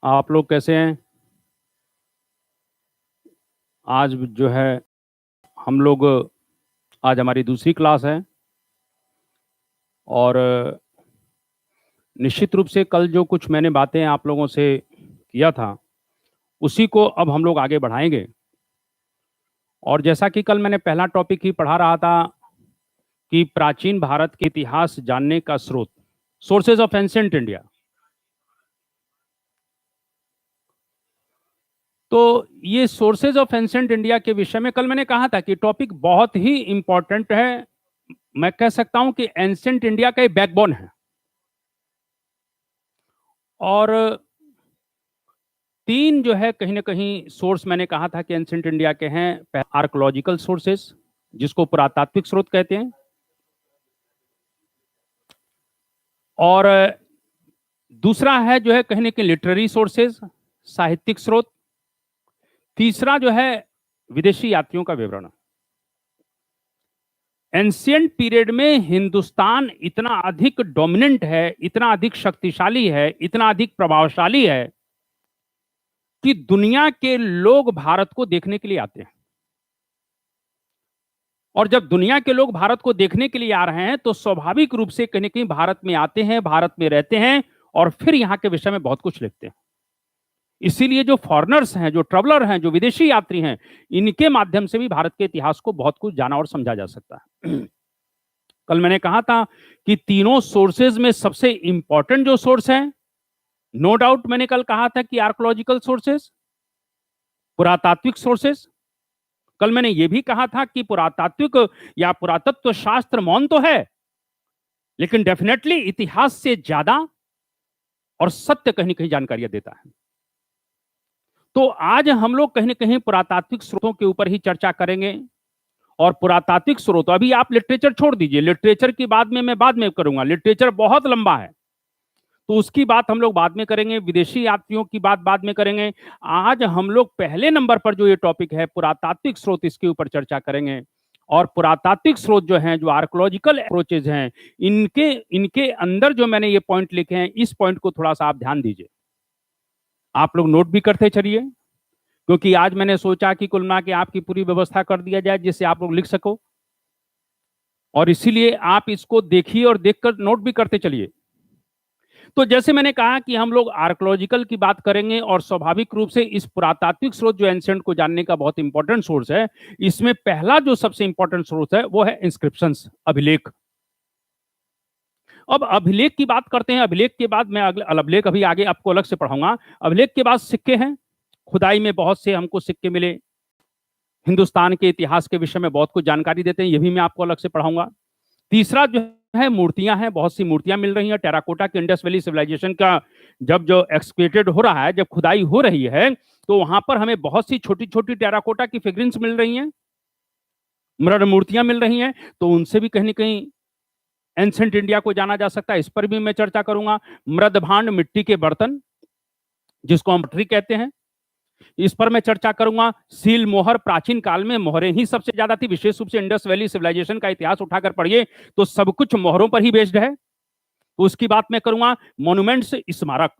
आप लोग कैसे हैं? आज जो है हम लोग आज हमारी दूसरी क्लास है और निश्चित रूप से कल जो कुछ मैंने बातें आप लोगों से किया था उसी को अब हम लोग आगे बढ़ाएंगे। और जैसा कि कल मैंने पहला टॉपिक ही पढ़ा रहा था कि प्राचीन भारत के इतिहास जानने का स्रोत, सोर्सेज ऑफ एंशिएंट इंडिया। तो ये सोर्सेज ऑफ एंशिएंट इंडिया के विषय में कल मैंने कहा था कि टॉपिक बहुत ही इंपॉर्टेंट है। मैं कह सकता हूं कि एंशिएंट इंडिया का एक बैकबोन है। और तीन जो है कहीं ना कहीं सोर्स मैंने कहा था कि एंशिएंट इंडिया के हैं। आर्कोलॉजिकल सोर्सेस, जिसको पुरातात्विक स्रोत कहते हैं, और दूसरा है जो है कहीं ना कहीं लिटरेरी सोर्सेज, साहित्यिक स्रोत। तीसरा जो है विदेशी यात्रियों का विवरण। एंशिएंट पीरियड में हिंदुस्तान इतना अधिक डोमिनेंट है, इतना अधिक शक्तिशाली है, इतना अधिक प्रभावशाली है कि दुनिया के लोग भारत को देखने के लिए आते हैं। और जब दुनिया के लोग भारत को देखने के लिए आ रहे हैं तो स्वाभाविक रूप से कहीं ना कहीं भारत में आते हैं, भारत में रहते हैं और फिर यहां के विषय में बहुत कुछ लिखते हैं। इसीलिए जो फॉरेनर्स हैं, जो ट्रेवलर हैं, जो विदेशी यात्री हैं, इनके माध्यम से भी भारत के इतिहास को बहुत कुछ जाना और समझा जा सकता है। कल मैंने कहा था कि तीनों सोर्सेज में सबसे इंपॉर्टेंट जो सोर्स है, नो डाउट मैंने कल कहा था कि आर्कोलॉजिकल सोर्सेज, पुरातात्विक सोर्सेज। कल मैंने यह भी कहा था कि पुरातात्विक या पुरातत्व शास्त्र मौन तो है, लेकिन डेफिनेटली इतिहास से ज्यादा और सत्य कहीं कहीं जानकारियां देता है। तो आज हम लोग कहीं ना कहीं पुरातात्विक स्रोतों के ऊपर ही चर्चा करेंगे। और पुरातात्विक स्रोत, अभी आप लिटरेचर छोड़ दीजिए, लिटरेचर की बात में मैं बाद में करूंगा, लिटरेचर बहुत लंबा है तो उसकी बात हम लोग बाद में करेंगे, विदेशी यात्रियों की बात बाद में करेंगे। आज हम लोग पहले नंबर पर जो ये टॉपिक है पुरातात्विक स्रोत, इसके ऊपर चर्चा करेंगे। और पुरातात्विक स्रोत जो हैं, जो आर्कोलॉजिकल अप्रोचेज हैं, इनके इनके अंदर जो मैंने ये पॉइंट लिखे हैं, इस पॉइंट को थोड़ा सा आप ध्यान दीजिए। आप लोग नोट भी करते चलिए, क्योंकि आज मैंने सोचा कि कुल मिला के आपकी पूरी व्यवस्था कर दिया जाए जिससे आप लोग लिख सको, और इसीलिए आप इसको देखिए और देखकर नोट भी करते चलिए। तो जैसे मैंने कहा कि हम लोग आर्कोलॉजिकल की बात करेंगे और स्वाभाविक रूप से इस पुरातात्विक स्रोत जो एंशिएंट को जानने का बहुत इंपॉर्टेंट सोर्स है, इसमें पहला जो सबसे इंपॉर्टेंट सोर्स है वो है इंस्क्रिप्शंस, अभिलेख। अब अभिलेख की बात करते हैं। अभिलेख के बाद मैं अभिलेख अभी आगे आपको अलग से पढ़ाऊंगा। अभिलेख के बाद सिक्के हैं। खुदाई में बहुत से हमको सिक्के मिले, हिंदुस्तान के इतिहास के विषय में बहुत कुछ जानकारी देते हैं, ये भी मैं आपको अलग से पढ़ाऊंगा। तीसरा जो है मूर्तियां हैं, बहुत सी मूर्तियां मिल रही हैं। टेराकोटा के इंडस वैली सिविलाइजेशन का जब जो एक्सकेवेटेड हो रहा है, जब खुदाई हो रही है, तो वहां पर हमें बहुत सी छोटी छोटी टेराकोटा की फिगरिंग्स मिल रही हैं, मृद मूर्तियां मिल रही हैं। तो उनसे भी कहीं ना कहीं एंशिएंट इंडिया को जाना जा सकता है, इस पर भी मैं चर्चा करूंगा। मृद भांड, मिट्टी के बर्तन जिसको हम पटरी कहते हैं, इस पर मैं चर्चा करूंगा। सील मोहर, प्राचीन काल में मोहरें ही सबसे ज्यादा थी, विशेष रूप से इंडस वैली सिविलाइजेशन का इतिहास उठाकर पढ़िए तो सब कुछ मोहरों पर ही बेस्ड है, तो उसकी बात मैं करूंगा। मॉन्यूमेंट्स, स्मारक,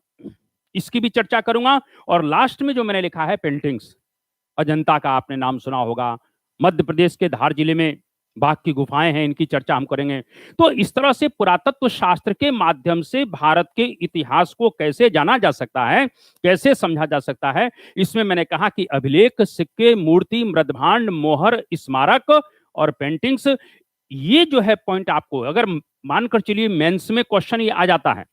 इसकी भी चर्चा करूंगा। और लास्ट में जो मैंने लिखा है पेंटिंग्स, अजंता का आपने नाम सुना होगा, मध्य प्रदेश के धार जिले में बाघ की गुफाएं हैं, इनकी चर्चा हम करेंगे। तो इस तरह से पुरातत्व शास्त्र के माध्यम से भारत के इतिहास को कैसे जाना जा सकता है, कैसे समझा जा सकता है, इसमें मैंने कहा कि अभिलेख, सिक्के, मूर्ति, मृदभांड, मोहर, स्मारक और पेंटिंग्स, ये जो है पॉइंट आपको अगर मानकर चलिए मेंस में क्वेश्चन ये आ जाता है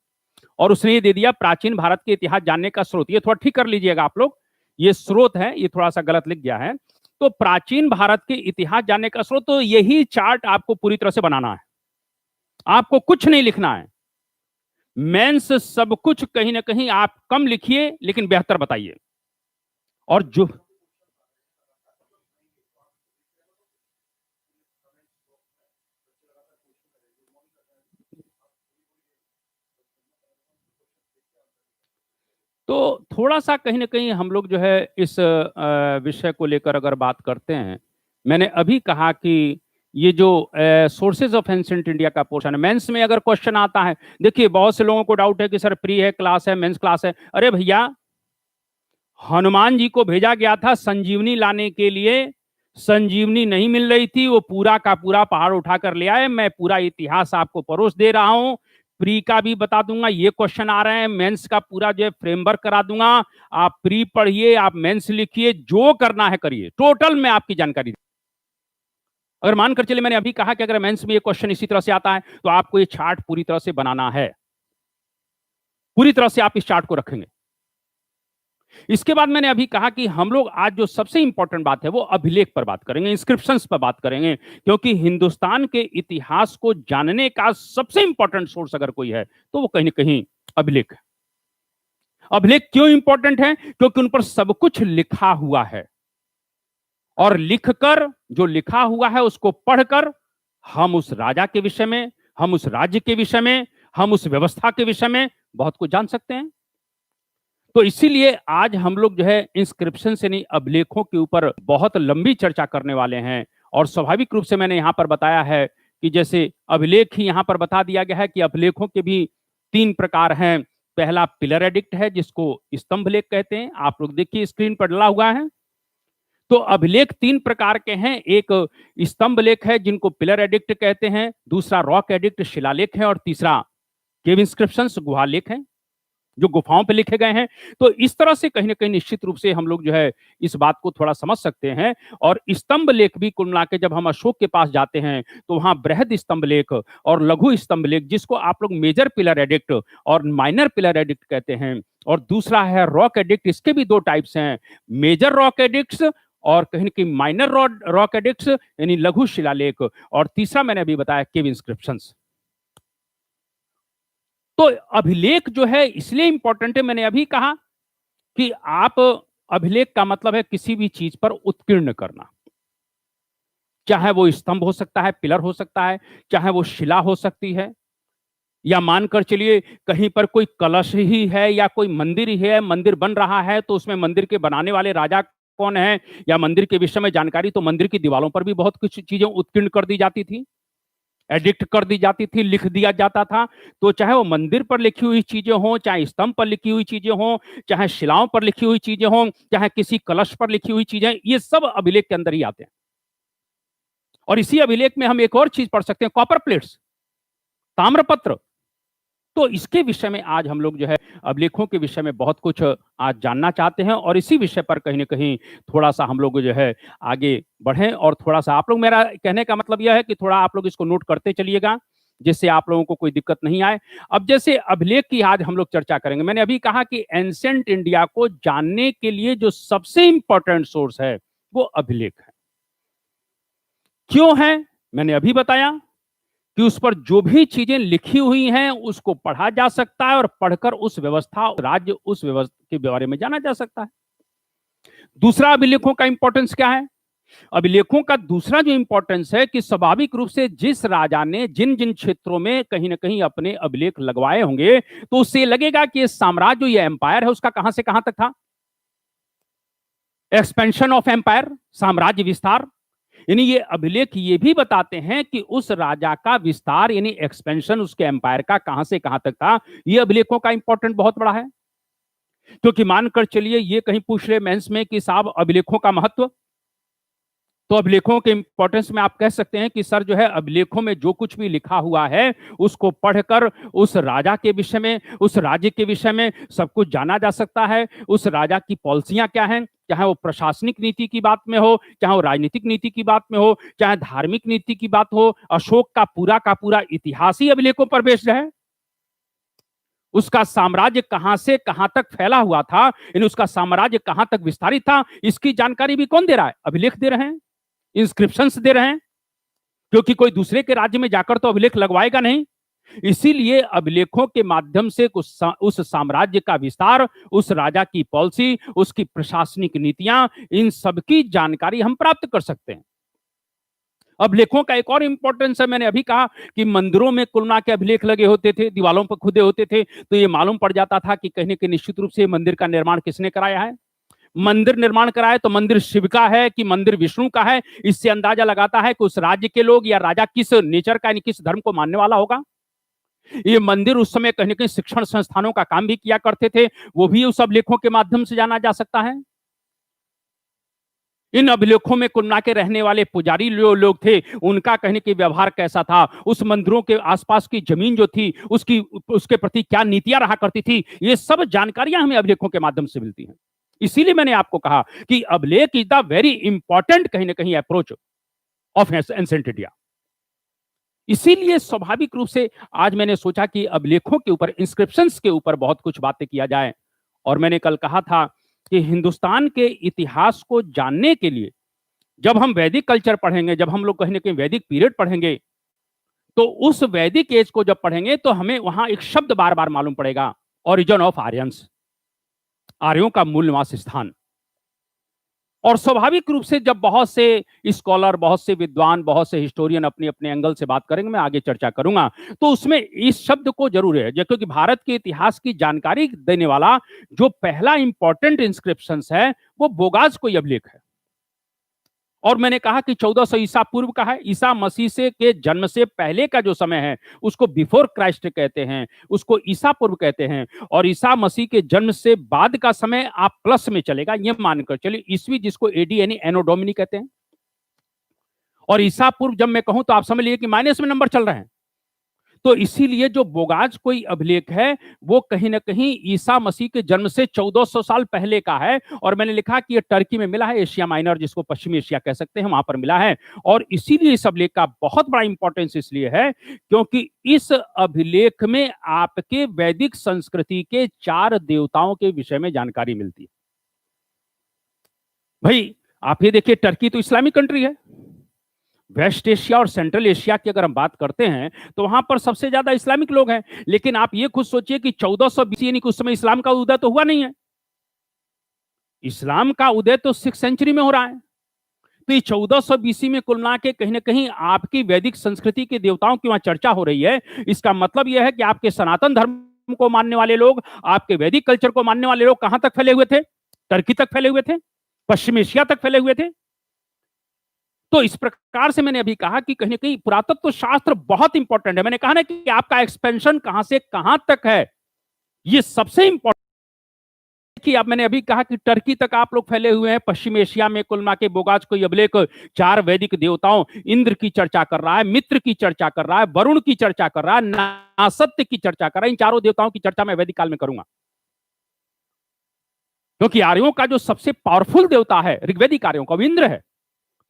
और उसने ये दे दिया प्राचीन भारत के इतिहास जानने का स्रोत, ये थोड़ा ठीक कर लीजिएगा आप लोग, ये स्रोत है, ये थोड़ा सा गलत लिख गया है। तो प्राचीन भारत के इतिहास जानने का स्रोत, तो यही चार्ट आपको पूरी तरह से बनाना है, आपको कुछ नहीं लिखना है। मेंस सब कुछ कहीं ना कहीं आप कम लिखिए लेकिन बेहतर बताइए। और जो तो थोड़ा सा कहीं ना कहीं हम लोग जो है इस विषय को लेकर अगर बात करते हैं, मैंने अभी कहा कि ये जो सोर्सेज ऑफ एंशिएंट इंडिया का पोर्शन है, मेंस में अगर क्वेश्चन आता है, देखिए बहुत से लोगों को डाउट है कि सर प्री है, क्लास है, मेंस क्लास है। अरे भैया, हनुमान जी को भेजा गया था संजीवनी लाने के लिए, संजीवनी नहीं मिल रही थी, वो पूरा का पूरा पहाड़ उठाकर ले आए। मैं पूरा इतिहास आपको परोस दे रहा हूं, प्री का भी बता दूंगा, ये क्वेश्चन आ रहे हैं, मेंस का पूरा जो है फ्रेमवर्क करा दूंगा। आप प्री पढ़िए, आप मेंस लिखिए, जो करना है करिए, टोटल मैं आपकी जानकारी। अगर मानकर चले मैंने अभी कहा कि अगर मेंस में ये क्वेश्चन इसी तरह से आता है तो आपको ये चार्ट पूरी तरह से बनाना है, पूरी तरह से आप इस चार्ट को रखेंगे। इसके बाद मैंने अभी कहा कि हम लोग आज जो सबसे इंपॉर्टेंट बात है वो अभिलेख पर बात करेंगे, इंस्क्रिप्शंस पर बात करेंगे, क्योंकि हिंदुस्तान के इतिहास को जानने का सबसे इंपॉर्टेंट सोर्स अगर कोई है तो वो कहीं ना कहीं अभिलेख है। अभिलेख क्यों इंपॉर्टेंट है? क्योंकि उन पर सब कुछ लिखा हुआ है, और लिखकर जो लिखा हुआ है उसको पढ़कर हम उस राजा के विषय में, हम उस राज्य के विषय में, हम उस व्यवस्था के विषय में बहुत कुछ जान सकते हैं। तो इसीलिए आज हम लोग जो है इंस्क्रिप्शन से नहीं, अभिलेखों के ऊपर बहुत लंबी चर्चा करने वाले हैं। और स्वाभाविक रूप से मैंने यहां पर बताया है कि जैसे अभिलेख ही यहां पर बता दिया गया है कि अभिलेखों के भी 3 प्रकार हैं। पहला पिलर एडिक्ट है, जिसको स्तंभ लेख कहते हैं, आप लोग देखिए स्क्रीन पर डला हुआ है। तो अभिलेख 3 प्रकार के हैं, एक स्तंभ लेख है जिनको पिलर एडिक्ट कहते हैं, दूसरा रॉक एडिक्ट शिलालेख है, और तीसरा केव इंस्क्रिप्शंस गुहा लेख है जो गुफाओं पे लिखे गए हैं। तो इस तरह से कहीं ना कहीं निश्चित रूप से हम लोग जो है इस बात को थोड़ा समझ सकते हैं। और स्तंभ लेख भी कुल मिला के जब हम अशोक के पास जाते हैं तो वहां बृहद स्तंभ लेख और लघु स्तंभ लेख, जिसको आप लोग मेजर पिलर एडिक्ट और माइनर पिलर एडिक्ट कहते हैं, और दूसरा है रॉक एडिक्ट। इसके भी 2 टाइप्स हैं, मेजर रॉक एडिक्ट्स और कहीं ना कहीं माइनर रॉक एडिक्ट्स यानी लघु शिलालेख, और तीसरा मैंने अभी बताया केव इंस्क्रिप्शंस। तो अभिलेख जो है इसलिए इंपॉर्टेंट है, मैंने अभी कहा कि आप अभिलेख का मतलब है किसी भी चीज पर उत्कीर्ण करना, चाहे वो स्तंभ हो सकता है, पिलर हो सकता है, चाहे वो शिला हो सकती है, या मानकर चलिए कहीं पर कोई कलश ही है या कोई मंदिर ही है, मंदिर बन रहा है तो उसमें मंदिर के बनाने वाले राजा कौन है या मंदिर के विषय में जानकारी, तो मंदिर की दीवारों पर भी बहुत कुछ चीजें उत्कीर्ण कर दी जाती थी, एडिक्ट कर दी जाती थी, लिख दिया जाता था। तो चाहे वो मंदिर पर लिखी हुई चीजें हों, चाहे स्तंभ पर लिखी हुई चीजें हों, चाहे शिलाओं पर लिखी हुई चीजें हों, चाहे किसी कलश पर लिखी हुई चीजें, ये सब अभिलेख के अंदर ही आते हैं। और इसी अभिलेख में हम एक और चीज पढ़ सकते हैं, कॉपर प्लेट्स, ताम्रपत्र। तो इसके विषय में आज हम लोग जो है अभिलेखों के विषय में बहुत कुछ आज जानना चाहते हैं, और इसी विषय पर कहीं ना कहीं थोड़ा सा हम लोग जो है आगे बढ़ें, और थोड़ा सा आप लोग, मेरा कहने का मतलब यह है कि थोड़ा आप लोग इसको नोट करते चलिएगा जिससे आप लोगों को कोई दिक्कत नहीं आए। अब जैसे अभिलेख की आज हम लोग चर्चा करेंगे, मैंने अभी कहा कि एंशिएंट इंडिया को जानने के लिए जो सबसे इंपॉर्टेंट सोर्स है वो अभिलेख है। क्यों है? मैंने अभी बताया कि उस पर जो भी चीजें लिखी हुई हैं उसको पढ़ा जा सकता है, और पढ़कर उस व्यवस्था, राज्य, उस व्यवस्था के बारे में जाना जा सकता है। दूसरा अभिलेखों का इंपॉर्टेंस क्या है? अभिलेखों का दूसरा जो इंपॉर्टेंस है कि स्वाभाविक रूप से जिस राजा ने जिन जिन क्षेत्रों में कहीं ना कहीं अपने अभिलेख लगवाए होंगे तो उससे लगेगा कि ये साम्राज्य, ये एम्पायर है, उसका कहां से कहां तक था, एक्सपेंशन ऑफ एम्पायर, साम्राज्य विस्तार। यानी ये अभिलेख ये भी बताते हैं कि उस राजा का विस्तार यानी एक्सपेंशन उसके एम्पायर का कहां से कहां तक था। ये अभिलेखों का इंपॉर्टेंट बहुत बड़ा है, क्योंकि मानकर चलिए ये कहीं पूछ रहे मेंस में कि साहब अभिलेखों का महत्व, तो अभिलेखों के इंपॉर्टेंस में आप कह सकते हैं कि सर जो है अभिलेखों में जो कुछ भी लिखा हुआ है उसको पढ़कर उस राजा के विषय में, उस राज्य के विषय में सब कुछ जाना जा सकता है। उस राजा की पॉलिसियां क्या हैं, चाहे वो प्रशासनिक नीति की बात में हो, चाहे वो राजनीतिक नीति की बात में हो, चाहे धार्मिक नीति की बात हो, अशोक का पूरा इतिहास ही अभिलेखों पर बेस्ड है। उसका साम्राज्य कहां से कहां तक फैला हुआ था, यानी उसका साम्राज्य कहां तक विस्तारित था, इसकी जानकारी भी कौन दे रहा है? अभिलेख दे रहे हैं, इंस्क्रिप्शंस दे रहे हैं, क्योंकि कोई दूसरे के राज्य में जाकर तो अभिलेख लगवाएगा नहीं। इसीलिए अभिलेखों के माध्यम से उस साम्राज्य का विस्तार, उस राजा की पॉलिसी, उसकी प्रशासनिक नीतियां, इन सबकी जानकारी हम प्राप्त कर सकते हैं। अभिलेखों का एक और इंपॉर्टेंस है, मैंने अभी कहा कि मंदिरों में कुलना के अभिलेख लगे होते थे, दीवालों पर खुदे होते थे, तो ये मालूम पड़ जाता था कि कहीं न कहीं निश्चित रूप से मंदिर का निर्माण किसने कराया है। मंदिर निर्माण कराए तो मंदिर शिव का है कि मंदिर विष्णु का है, इससे अंदाजा लगाता है कि उस राज्य के लोग या राजा किस नेचर का यानी किस धर्म को मानने वाला होगा। ये मंदिर उस समय कहीं ना कहीं शिक्षण संस्थानों का काम भी किया करते थे, वो भी उस अभिलेखों के माध्यम से जाना जा सकता है। इन अभिलेखों में कुलना के रहने वाले पुजारी लोग थे, उनका कहने के व्यवहार कैसा था, उस मंदिरों के आसपास की जमीन जो थी उसकी उसके प्रति क्या नीतियां रहा करती थी, ये सब जानकारियां हमें अभिलेखों के माध्यम से मिलती हैं। इसीलिए मैंने आपको कहा कि अभिलेख इज द वेरी इंपॉर्टेंट कहीं ना कहीं अप्रोच ऑफ एंसेंट इंडिया। इसीलिए स्वाभाविक रूप से आज मैंने सोचा कि अभिलेखों के ऊपर, इंस्क्रिप्शंस के ऊपर बहुत कुछ बातें किया जाए। और मैंने कल कहा था कि हिंदुस्तान के इतिहास को जानने के लिए जब हम वैदिक कल्चर पढ़ेंगे, जब हम लोग कहीं ना कहीं वैदिक पीरियड पढ़ेंगे, तो उस वैदिक एज को जब पढ़ेंगे तो हमें वहां एक शब्द बार बार मालूम पड़ेगा, ओरिजिन ऑफ आर्यंस, आर्यों का मूल निवास स्थान। और स्वाभाविक रूप से जब बहुत से स्कॉलर, बहुत से विद्वान, बहुत से हिस्टोरियन अपने अपने एंगल से बात करेंगे, मैं आगे चर्चा करूंगा, तो उसमें इस शब्द को जरूर है, क्योंकि भारत के इतिहास की जानकारी देने वाला जो पहला इंपॉर्टेंट इंस्क्रिप्शन है वो बोगाज कोई अभिलेख है। और मैंने कहा कि 1400 ईसा पूर्व का है, ईसा मसीह से के जन्म से पहले का जो समय है उसको बिफोर क्राइस्ट कहते हैं, उसको ईसा पूर्व कहते हैं। और ईसा मसीह के जन्म से बाद का समय आप प्लस में चलेगा, ये मानकर चलिए, ईस्वी जिसको एडी यानी एनो डोमिनी कहते हैं। और ईसा पूर्व जब मैं कहूं तो आप समझ लीजिए कि माइनस में नंबर चल रहे हैं। तो इसीलिए जो बोगाज कोई अभिलेख है वो कहीं ना कहीं ईसा मसीह के जन्म से 1400 साल पहले का है। और मैंने लिखा कि ये टर्की में मिला है, एशिया माइनर जिसको पश्चिमी एशिया कह सकते हैं, वहां पर मिला है। और इसीलिए इस अभिलेख का बहुत बड़ा इंपॉर्टेंस इसलिए है क्योंकि इस अभिलेख में आपके वैदिक संस्कृति के 4 देवताओं के विषय में जानकारी मिलती है। भाई आप ये देखिए, टर्की तो इस्लामिक कंट्री है। वेस्ट एशिया और सेंट्रल एशिया की अगर हम बात करते हैं तो वहां पर सबसे ज्यादा इस्लामिक लोग हैं। लेकिन आप ये खुद सोचिए कि 1400 बीसी यानी कि उस समय इस्लाम का उदय तो हुआ नहीं है। इस्लाम का उदय तो 6th सेंचुरी में हो रहा है। तो ये 1400 बीसी में कुल मिला के कहीं ना कहीं आपकी वैदिक संस्कृति के देवताओं की वहां चर्चा हो रही है। इसका मतलब यह है कि आपके सनातन धर्म को मानने वाले लोग, आपके वैदिक कल्चर को मानने वाले लोग कहां तक फैले हुए थे? टर्की तक फैले हुए थे, पश्चिम एशिया तक फैले हुए थे। तो इस प्रकार से मैंने अभी कहा कि कहीं ना कहीं पुरातत्व शास्त्र बहुत इंपॉर्टेंट है। मैंने कहा ना कि आपका एक्सपेंशन कहां से कहां तक है, ये सबसे इंपॉर्टेंट। कि अब मैंने अभी कहा कि टर्की तक आप लोग फैले हुए हैं, पश्चिम एशिया में कुल मिला के बोगाज कोई अभिलेख 4 वैदिक देवताओं, इंद्र की चर्चा कर रहा है, मित्र की चर्चा कर रहा है, वरुण की चर्चा कर रहा है, नासत्य की चर्चा कर रहा है। इन चारों देवताओं की चर्चा मैं वैदिक काल में करूंगा, क्योंकि आर्यों का जो सबसे पावरफुल देवता है ऋग्वैदिक आर्यों का, वो इंद्र है।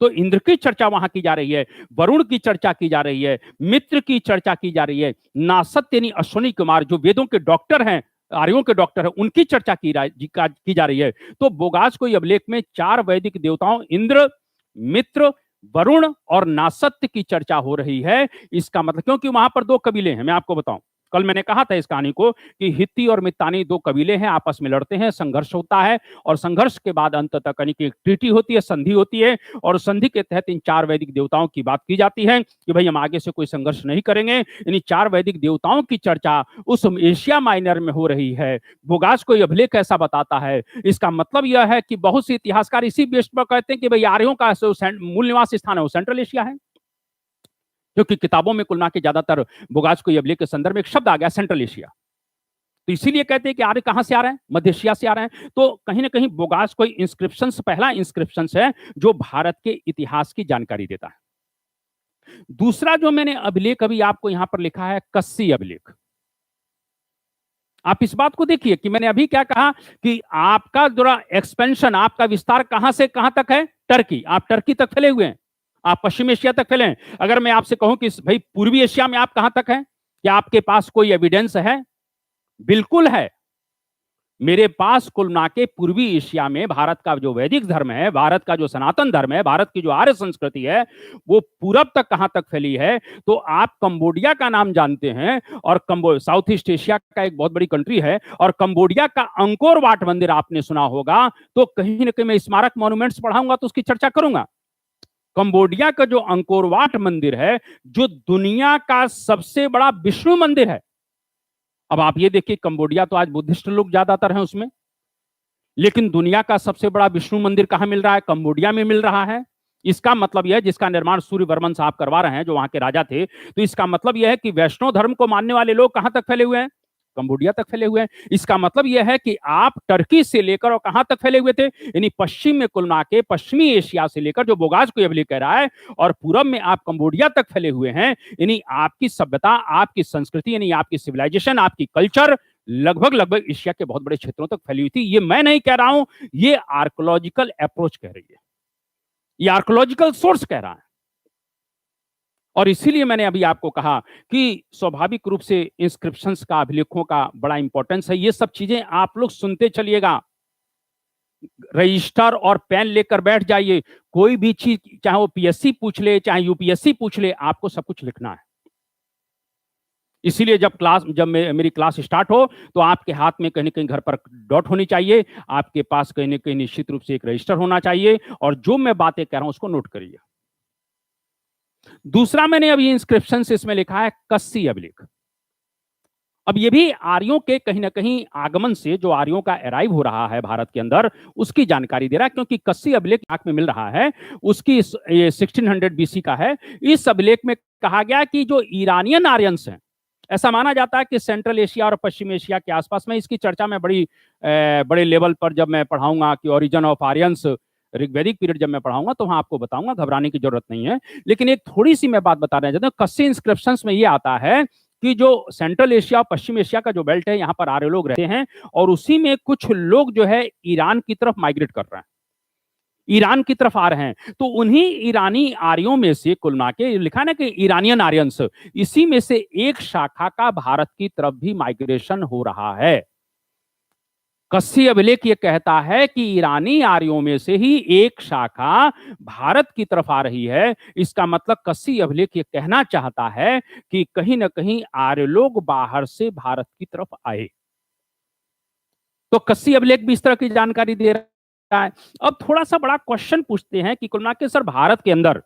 तो इंद्र की चर्चा वहां की जा रही है, वरुण की चर्चा की जा रही है, मित्र की चर्चा की जा रही है, नासत्य यानी अश्विनी कुमार जो वेदों के डॉक्टर हैं, आर्यों के डॉक्टर हैं, उनकी चर्चा की जा रही है। तो बोगाज कोई अभिलेख में 4 वैदिक देवताओं इंद्र, मित्र, वरुण और नासत्य की चर्चा हो रही है। इसका मतलब, क्योंकि वहां पर 2 कबीले हैं, मैं आपको बताऊं, कल मैंने कहा था इस कहानी को कि हित्ती और मित्तानी 2 कबीले हैं, आपस में लड़ते हैं, संघर्ष होता है और संघर्ष के बाद अंततः कहीं की एक ट्रीटी होती है, संधि होती है। और संधि के तहत इन 4 वैदिक देवताओं की बात की जाती है कि भाई हम आगे से कोई संघर्ष नहीं करेंगे। इन 4 वैदिक देवताओं की चर्चा उस एशिया माइनर में हो रही है। बोगाज कोई अभिलेख ऐसा बताता है। इसका मतलब यह है कि बहुत से इतिहासकार इसी बेस पर कहते हैं कि भाई आर्यों का मूल निवास स्थान है वो सेंट्रल एशिया है, क्योंकि किताबों में कुल मिला के ज्यादातर बोगाज कोई अभिलेख के संदर्भ में एक शब्द आ गया सेंट्रल एशिया। तो इसीलिए कहते हैं कि आर्य कहां से आ रहे हैं? मध्य एशिया से आ रहे हैं। तो कहीं ना कहीं बोगाज कोई इंस्क्रिप्शन पहला इंस्क्रिप्शन है जो भारत के इतिहास की जानकारी देता है। दूसरा जो मैंने अभिलेख अभी आपको यहां पर लिखा है, कस्सी अभिलेख। आप इस बात को देखिए कि मैंने अभी क्या कहा कि आपका जरा एक्सपेंशन, आपका विस्तार कहां से कहां तक है? टर्की। आप टर्की तक फैले हुए हैं, आप पश्चिम एशिया तक फैले हैं। अगर मैं आपसे कहूं कि भाई पूर्वी एशिया में आप कहां तक हैं, क्या आपके पास कोई एविडेंस है? बिल्कुल है। मेरे पास कुल मिला के पूर्वी एशिया में भारत का जो वैदिक धर्म है, भारत का जो सनातन धर्म है, भारत की जो आर्य संस्कृति है, वो पूरब तक कहां तक फैली है। तो आप कंबोडिया का नाम जानते हैं, और साउथ ईस्ट एशिया का एक बहुत बड़ी कंट्री है, और कंबोडिया का अंकोर वाट मंदिर आपने सुना होगा। तो कहीं ना कहीं मैं स्मारक मॉन्यूमेंट्स पढ़ाऊंगा तो उसकी चर्चा करूंगा। कंबोडिया का जो अंकोर वाट मंदिर है, जो दुनिया का सबसे बड़ा विष्णु मंदिर है। अब आप ये देखिए, कंबोडिया तो आज बुद्धिस्ट लोग ज्यादातर हैं उसमें, लेकिन दुनिया का सबसे बड़ा विष्णु मंदिर कहां मिल रहा है? कंबोडिया में मिल रहा है। इसका मतलब यह है, जिसका निर्माण सूर्यवर्मन साहब करवा रहे हैं, जो वहां के राजा थे, तो इसका मतलब यह है कि वैष्णव धर्म को मानने वाले लोग कहां तक फैले हुए हैं? कंबोडिया तक फैले हुए हैं। इसका मतलब यह है कि आप टर्की से लेकर और कहां तक फैले हुए थे, यानी पश्चिम में कुल मिला के पश्चिमी एशिया से लेकर, जो बोगाज को अभी कह रहा है, और पूरब में आप कंबोडिया तक फैले हुए हैं। यानी आपकी सभ्यता, आपकी संस्कृति, यानी आपकी सिविलाइजेशन, आपकी कल्चर लगभग लगभग एशिया के बहुत बड़े क्षेत्रों तक फैली हुई थी। ये मैं नहीं कह रहा हूं, ये आर्कोलॉजिकल अप्रोच कह रही है, ये आर्कोलॉजिकल सोर्स कह रहा है। और इसीलिए मैंने अभी आपको कहा कि स्वाभाविक रूप से इंस्क्रिप्शंस का, अभिलेखों का बड़ा इंपॉर्टेंस है। ये सब चीजें आप लोग सुनते चलिएगा, रजिस्टर और पेन लेकर बैठ जाइए। कोई भी चीज, चाहे वो पीएससी पूछ ले, चाहे यूपीएससी पूछ ले, आपको सब कुछ लिखना है। इसीलिए जब मेरी क्लास स्टार्ट हो, तो आपके हाथ में कहीं न कहीं घर पर डॉट होनी चाहिए, आपके पास कहीं न कहीं निश्चित रूप से एक रजिस्टर होना चाहिए, और जो मैं बातें कह रहा हूं उसको नोट करिए। दूसरा, मैंने अभी इंस्क्रिप्शन से इसमें लिखा है कस्सी अभिलेख। अब ये भी आर्यों के कहीं ना कहीं आगमन से, जो आर्यों का अराइव हो रहा है भारत के अंदर, उसकी जानकारी दे रहा है, क्योंकि कस्सी अभिलेख आंख में मिल रहा है, उसकी 1600 बीसी का है। इस अभिलेख में कहा गया कि जो ईरानियन आर्यंस हैं, ऐसा माना जाता है कि सेंट्रल एशिया और पश्चिम एशिया के आसपास में, इसकी चर्चा में बड़े लेवल पर जब मैं पढ़ाऊंगा कि ओरिजिन ऑफ आर्यंस, ऋग्वैदिक पीरियड जब मैं पढ़ाऊंगा, तो वहां आपको बताऊंगा, घबराने की जरूरत नहीं है। लेकिन एक थोड़ी सी मैं बात बताना चाहता हूँ। कस्सी इंस्क्रिप्शंस में ये आता है कि जो सेंट्रल एशिया, पश्चिम एशिया का जो बेल्ट है, यहाँ पर आर्य लोग रहते हैं, और उसी में कुछ लोग जो है ईरान की तरफ माइग्रेट कर रहे हैं, ईरान की तरफ आ रहे हैं। तो उन्हीं ईरानी आर्यों में से, कुल मिला के लिखा ना कि ईरानियन आर्यंस, इसी में से एक शाखा का भारत की तरफ भी माइग्रेशन हो रहा है। कस्सी अभिलेख ये कहता है कि ईरानी आर्यों में से ही एक शाखा भारत की तरफ आ रही है। इसका मतलब कस्सी अभिलेख ये कहना चाहता है कि कहीं ना कहीं आर्य लोग बाहर से भारत की तरफ आए। तो कस्सी अभिलेख भी इस तरह की जानकारी दे रहा है। अब थोड़ा सा बड़ा क्वेश्चन पूछते हैं कि कुल मिला के सर, भारत के अंदर,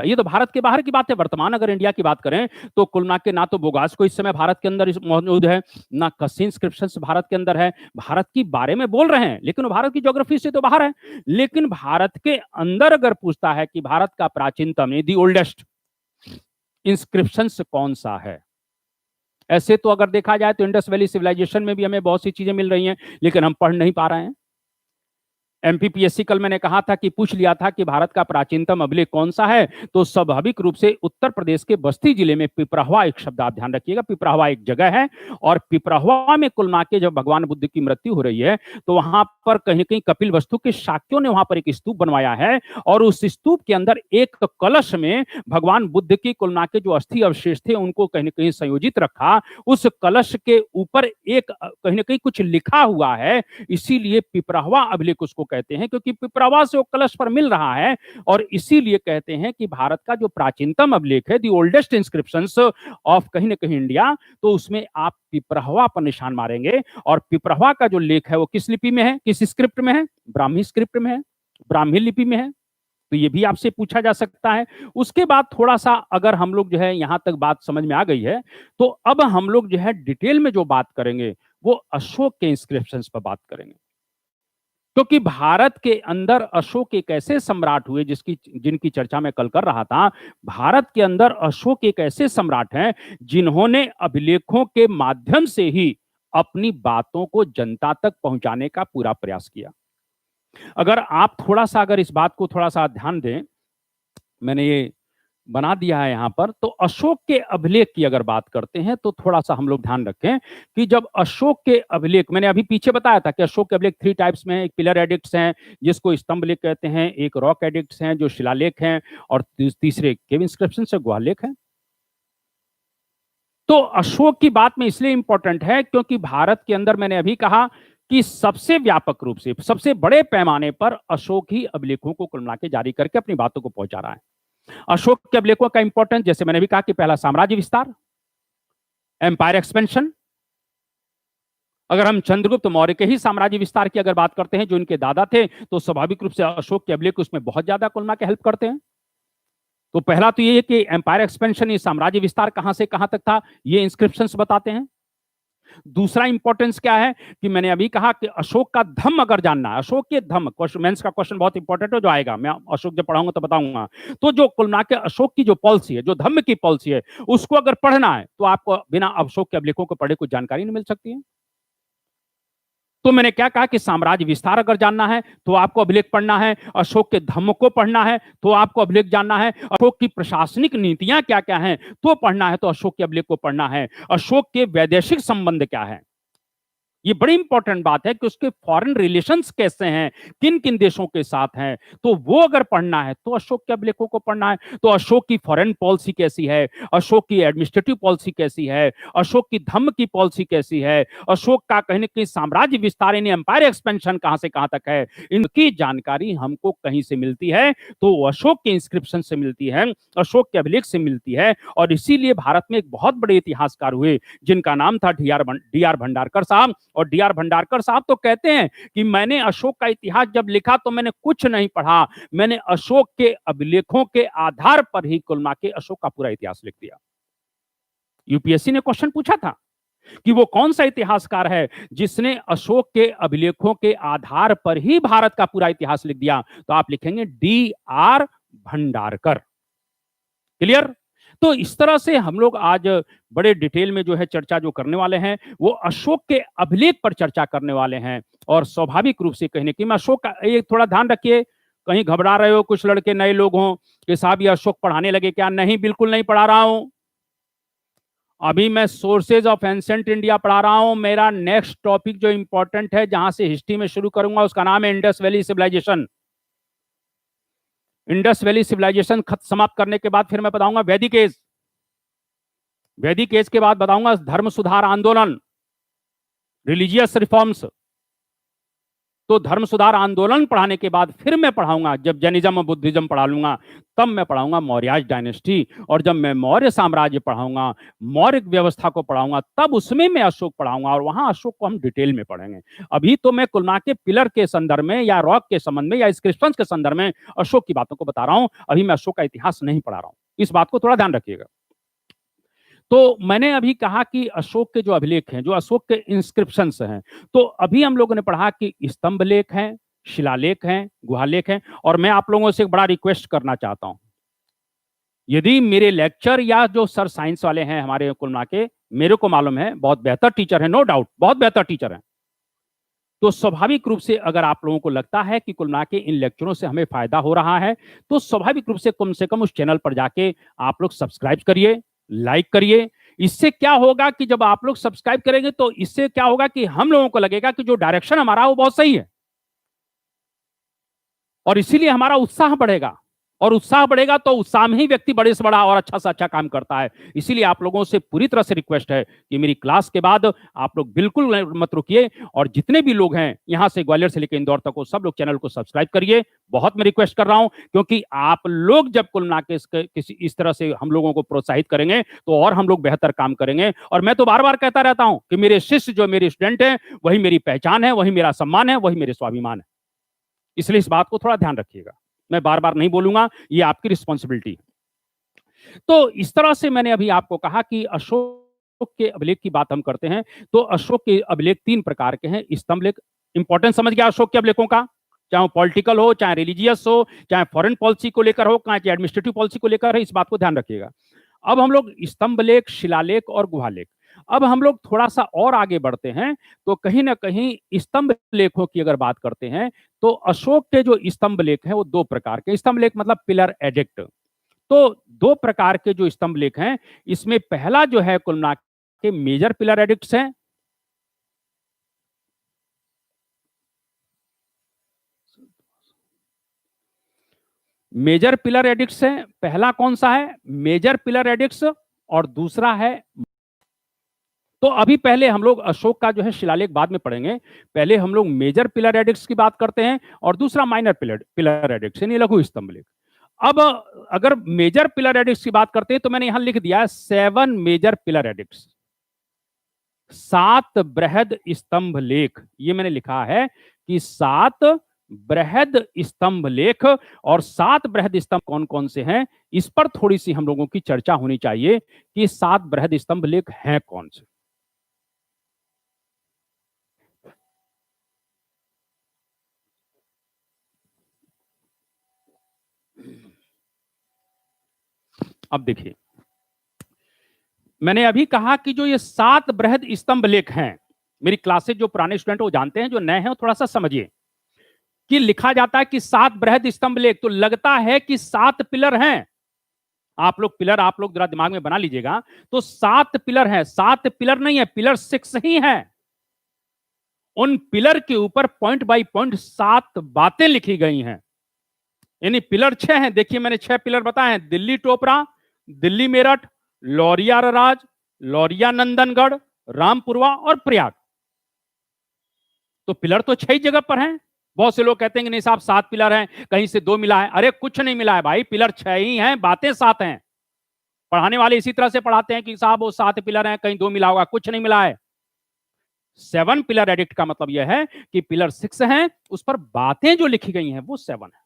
ये तो भारत के बाहर की बात है। वर्तमान अगर इंडिया की बात करें, तो कुल मिला के ना तो बोगास को इस समय भारत के अंदर मौजूद है, ना कस्सी इंस्क्रिप्शंस भारत के अंदर है। भारत की बारे में बोल रहे हैं, लेकिन भारत की ज्योग्राफी से तो बाहर है। लेकिन भारत के अंदर अगर पूछता है कि भारत का प्राचीनतम, दी ओल्डेस्ट इंस्क्रिप्शंस कौन सा है, ऐसे तो अगर देखा जाए तो इंडस वैली सिविलाइजेशन में भी हमें बहुत सी चीजें मिल रही हैं, लेकिन हम पढ़ नहीं पा रहे हैं। एमपीपीएससी कल मैंने कहा था कि पूछ लिया था कि भारत का प्राचीनतम अभिलेख कौन सा है, तो स्वाभाविक रूप से उत्तर प्रदेश के बस्ती जिले में पिपराहवा, एक शब्द आप ध्यान रखिएगा, पिपराहवा एक जगह है, और पिपराहवा में कुल मिला के जब भगवान बुद्ध की मृत्यु हो रही है, तो वहां पर कहीं कहीं कपिल वस्तु के शाक्यों ने वहां पर एक स्तूप बनवाया है, और उस स्तूप के अंदर एक कलश में भगवान बुद्ध की कुल मिला के जो अस्थि अवशेष थे उनको कहीं ना कहीं संयोजित रखा। उस कलश के ऊपर एक कहीं ना कहीं कुछ लिखा हुआ है, इसीलिए पिपराहवा अभिलेख उसको कहते हैं, क्योंकि पिपरावा से वो कलश पर मिल रहा है। और इसीलिए कहते हैं कि भारत का जो प्राचीनतम अभिलेख है, दी ओल्डेस्ट इंस्क्रिप्शंस ऑफ कहीं ना कहीं इंडिया, तो उसमें आप पिपरावा पर निशान मारेंगे। और पिपरावा का जो लेख है वो किस लिपि में है, किस स्क्रिप्ट में है? ब्राह्मी स्क्रिप्ट में है, ब्राह्मी लिपि में है। तो ये भी आपसे पूछा जा सकता है। उसके बाद थोड़ा सा अगर हम लोग जो है यहां तक बात समझ में आ गई है, तो अब हम लोग जो है डिटेल में जो बात करेंगे वो अशोक के इंस्क्रिप्शंस पर बात करेंगे। क्योंकि भारत के अंदर अशोक एक ऐसे सम्राट हुए जिनकी चर्चा मैं कल कर रहा था। भारत के अंदर अशोक एक ऐसे सम्राट हैं जिन्होंने अभिलेखों के माध्यम से ही अपनी बातों को जनता तक पहुंचाने का पूरा प्रयास किया। अगर आप थोड़ा सा अगर इस बात को थोड़ा सा ध्यान दें, मैंने ये बना दिया है यहां पर, तो अशोक के अभिलेख की अगर बात करते हैं तो थोड़ा सा हम लोग ध्यान रखें कि जब अशोक के अभिलेख, मैंने अभी पीछे बताया था कि अशोक के अभिलेख 3 टाइप्स में है। एक पिलर एडिक्ट्स हैं जिसको स्तंभ लेख कहते हैं, एक रॉक एडिक्ट्स हैं जो शिलालेख हैं, और तीसरे केव इंस्क्रिप्शन से गुहालेख हैं। तो अशोक की बात में इसलिए इंपॉर्टेंट है क्योंकि भारत के अंदर मैंने अभी कहा कि सबसे व्यापक रूप से, सबसे बड़े पैमाने पर अशोक ही अभिलेखों को कुल मिला के जारी करके अपनी बातों को पहुंचा रहा है। अशोक के अभिलेखों का इंपॉर्टेंस, जैसे मैंने भी कहा कि पहला साम्राज्य विस्तार, एम्पायर एक्सपेंशन। अगर हम चंद्रगुप्त मौर्य के ही साम्राज्य विस्तार की अगर बात करते हैं, जो इनके दादा थे, तो स्वाभाविक रूप से अशोक के अभिलेख उसमें बहुत ज्यादा कुल मिला के हेल्प करते हैं। तो पहला तो ये है कि एम्पायर एक्सपेंशन, ये साम्राज्य विस्तार कहां से कहां तक था, ये इंस्क्रिप्शंस बताते हैं। दूसरा इंपॉर्टेंस क्या है कि मैंने अभी कहा कि अशोक का धम्म अगर जानना है, अशोक के धम्म, मेंस का क्वेश्चन बहुत इंपॉर्टेंट है जो आएगा, मैं अशोक जब पढ़ाऊंगा तो बताऊंगा। तो जो कुल मिला के अशोक की जो पॉलिसी है, जो धम्म की पॉलिसी है, उसको अगर पढ़ना है तो आपको बिना अशोक के अभिलेखों को पढ़े कुछ जानकारी नहीं मिल सकती है। तो मैंने क्या कहा कि साम्राज्य विस्तार अगर जानना है तो आपको अभिलेख पढ़ना है, अशोक के धम्म को पढ़ना है तो आपको अभिलेख जानना है, अशोक की प्रशासनिक नीतियां क्या क्या हैं तो पढ़ना है, तो अशोक के अभिलेख को पढ़ना है, अशोक के वैदेशिक संबंध क्या है, ये बड़ी इंपॉर्टेंट बात है कि उसके फॉरेन रिलेशंस कैसे हैं, किन किन देशों के साथ हैं, तो वो अगर पढ़ना है तो अशोक के अभिलेखों को पढ़ना है। तो अशोक की फॉरेन पॉलिसी कैसी है, अशोक की एडमिनिस्ट्रेटिव पॉलिसी कैसी है, अशोक की धम्म की पॉलिसी कैसी है, अशोक का कहीं ना कहीं साम्राज्य विस्तार यानी एम्पायर एक्सपेंशन कहां से कहां तक है, इनकी जानकारी हमको कहीं से मिलती है तो अशोक के इंस्क्रिप्शन से मिलती है, अशोक के अभिलेख से मिलती है। और इसीलिए भारत में एक बहुत बड़े इतिहासकार हुए जिनका नाम था डी आर भंडारकर साहब। और डी आर भंडारकर साहब तो कहते हैं कि मैंने अशोक का इतिहास जब लिखा तो मैंने कुछ नहीं पढ़ा, मैंने अशोक के अभिलेखों के आधार पर ही कुल मिला के अशोक का पूरा इतिहास लिख दिया। यूपीएससी ने क्वेश्चन पूछा था कि वो कौन सा इतिहासकार है जिसने अशोक के अभिलेखों के आधार पर ही भारत का पूरा इतिहास लिख दिया, तो आप लिखेंगे डी आर भंडारकर। क्लियर? तो इस तरह से हम लोग आज बड़े डिटेल में जो है चर्चा जो करने वाले हैं वो अशोक के अभिलेख पर चर्चा करने वाले हैं। और स्वाभाविक रूप से कहने की मैं अशोक का एक थोड़ा ध्यान रखिए, कहीं घबरा रहे हो कुछ लड़के नए लोग हों कि साहब ये अशोक पढ़ाने लगे क्या, नहीं बिल्कुल नहीं पढ़ा रहा हूं। अभी मैं सोर्सेज ऑफ एंसेंट इंडिया पढ़ा रहा हूं। मेरा नेक्स्ट टॉपिक जो इंपॉर्टेंट है जहां से हिस्ट्री में शुरू करूंगा उसका नाम है Indus valley civilisation. Indus valley civilisation समाप्त करने के बाद फिर मैं बताऊंगा वैदिक एज, वैदिक एज के बाद बताऊंगा धर्म सुधार आंदोलन, रिलीजियस रिफॉर्म्स। तो धर्म सुधार आंदोलन पढ़ाने के बाद फिर मैं पढ़ाऊंगा, जब जैनिज्म और बुद्धिज्म पढ़ा लूंगा तब मैं पढ़ाऊंगा मौर्य डायनेस्टी। और जब मैं मौर्य साम्राज्य पढ़ाऊंगा, मौर्य व्यवस्था को पढ़ाऊंगा, तब उसमें मैं अशोक पढ़ाऊंगा और वहां अशोक को हम डिटेल में पढ़ेंगे। अभी तो मैं कुलना के पिलर के संदर्भ में या रॉक के संबंध में या इंस्क्रिप्शंस के संदर्भ में अशोक की बातों को बता रहा हूं, अभी मैं अशोक का इतिहास नहीं पढ़ा रहा हूं। इस बात को थोड़ा ध्यान रखिएगा। तो मैंने अभी कहा कि अशोक के जो अभिलेख हैं, जो अशोक के इंस्क्रिप्शंस हैं, तो अभी हम लोगों ने पढ़ा कि स्तंभ लेख हैं, शिलालेख हैं, गुहालेख हैं। और मैं आप लोगों से एक बड़ा रिक्वेस्ट करना चाहता हूं, यदि मेरे लेक्चर या जो सर साइंस वाले हैं हमारे कुल मिला के, मेरे को मालूम है बहुत बेहतर टीचर है, नो डाउट बहुत बेहतर टीचर है, तो स्वाभाविक रूप से अगर आप लोगों को लगता है कि कुल मिला के इन लेक्चरों से हमें फायदा हो रहा है तो स्वाभाविक रूप से कम उस चैनल पर जाके आप लोग सब्सक्राइब करिए, लाइक करिए। इससे क्या होगा कि जब आप लोग सब्सक्राइब करेंगे तो इससे क्या होगा कि हम लोगों को लगेगा कि जो डायरेक्शन हमारा वो बहुत सही है और इसीलिए हमारा उत्साह बढ़ेगा। और उत्साह बढ़ेगा तो उत्साह में ही व्यक्ति बड़े से बड़ा और अच्छा से अच्छा काम करता है। इसीलिए आप लोगों से पूरी तरह से रिक्वेस्ट है कि मेरी क्लास के बाद आप लोग बिल्कुल मत रुकिए और जितने भी लोग हैं यहां से ग्वालियर से लेकर इंदौर तक, वो सब लोग चैनल को सब्सक्राइब करिए। बहुत मैं रिक्वेस्ट कर रहा हूं, क्योंकि आप लोग जब कुल मिला के किसी इस तरह से हम लोगों को प्रोत्साहित करेंगे तो और हम लोग बेहतर काम करेंगे। और मैं तो बार बार कहता रहता हूं कि मेरे शिष्य जो मेरे स्टूडेंट हैं वही मेरी पहचान है, वही मेरा सम्मान है, वही मेरे स्वाभिमान है। इसलिए इस बात को थोड़ा ध्यान रखिएगा, मैं बार बार नहीं बोलूंगा, ये आपकी रिस्पॉन्सिबिलिटी। तो इस तरह से मैंने अभी आपको कहा कि अशोक के अभिलेख की बात हम करते हैं तो अशोक के अभिलेख 3 प्रकार के हैं। स्तंभ लेख, इंपॉर्टेंस समझ गया अशोक के अभिलेखों का, चाहे वो पॉलिटिकल हो, चाहे रिलीजियस हो, चाहे फॉरेन पॉलिसी को लेकर हो, चाहे एडमिनिस्ट्रेटिव पॉलिसी को लेकर है, इस बात को ध्यान रखिएगा। अब हम लोग स्तंभ लेख, शिलालेख और गुहालेख, अब हम लोग थोड़ा सा और आगे बढ़ते हैं तो कहीं ना कहीं स्तंभ लेखों की अगर बात करते हैं तो अशोक के जो स्तंभ लेख हैं वो 2 प्रकार के। स्तंभ लेख मतलब पिलर एडिक्ट। तो 2 प्रकार के जो स्तंभ लेख हैं, इसमें पहला जो है कुल मिला के मेजर पिलर एडिक्ट्स हैं। मेजर पिलर एडिक्ट्स है, पहला कौन सा है, मेजर पिलर एडिक्ट्स, और दूसरा है, तो अभी पहले हम लोग अशोक का जो है शिलालेख बाद में पढ़ेंगे, पहले हम लोग मेजर पिलर एडिक्ट्स की बात करते हैं और दूसरा माइनर पिलर एडिक्ट्स यानी लघु स्तंभ लेख। अब अगर मेजर पिलर एडिक्ट्स की बात करते हैं तो मैंने यहां लिख दिया 7 मेजर पिलर एडिक्ट्स, 7 बृहद स्तंभ लेख। ये मैंने लिखा है कि 7 बृहद स्तंभ लेख। और 7 बृहद स्तंभ कौन कौन से हैं, इस पर थोड़ी सी हम लोगों की चर्चा होनी चाहिए कि 7 बृहद स्तंभ लेख हैं कौन से। अब देखिए, मैंने अभी कहा कि जो ये 7 बृहद स्तंभ लेख हैं, मेरी क्लास से जो पुराने स्टूडेंट वो जानते हैं, जो नए हैं वो थोड़ा सा समझिए कि लिखा जाता है कि 7 बृहद स्तंभ लेख, तो लगता है कि 7 पिलर हैं। आप लोग जरा दिमाग में बना लीजिएगा, तो 7 पिलर हैं। 7 पिलर नहीं है, पिलर 6 ही है। उन पिलर के ऊपर पॉइंट बाय पॉइंट 7 बातें लिखी गई हैं। यानी पिलर 6 हैं। देखिए, मैंने 6 पिलर बताए हैं: दिल्ली टोपरा, दिल्ली मेरठ, लौरिया राज, लौरिया नंदनगढ़, रामपुरवा और प्रयाग। तो पिलर तो 6 ही जगह पर हैं। बहुत से लोग कहते हैं कि नहीं साहब 7 पिलर हैं, कहीं से 2 मिला है। अरे कुछ नहीं मिला है भाई, पिलर 6 ही हैं, बातें 7 हैं। पढ़ाने वाले इसी तरह से पढ़ाते हैं कि साहब वो 7 पिलर हैं, कहीं 2 मिला होगा। कुछ नहीं मिला है। 7 पिलर एडिक्ट का मतलब यह है कि पिलर 6 हैं, उस पर बातें जो लिखी गई हैं वो 7 है।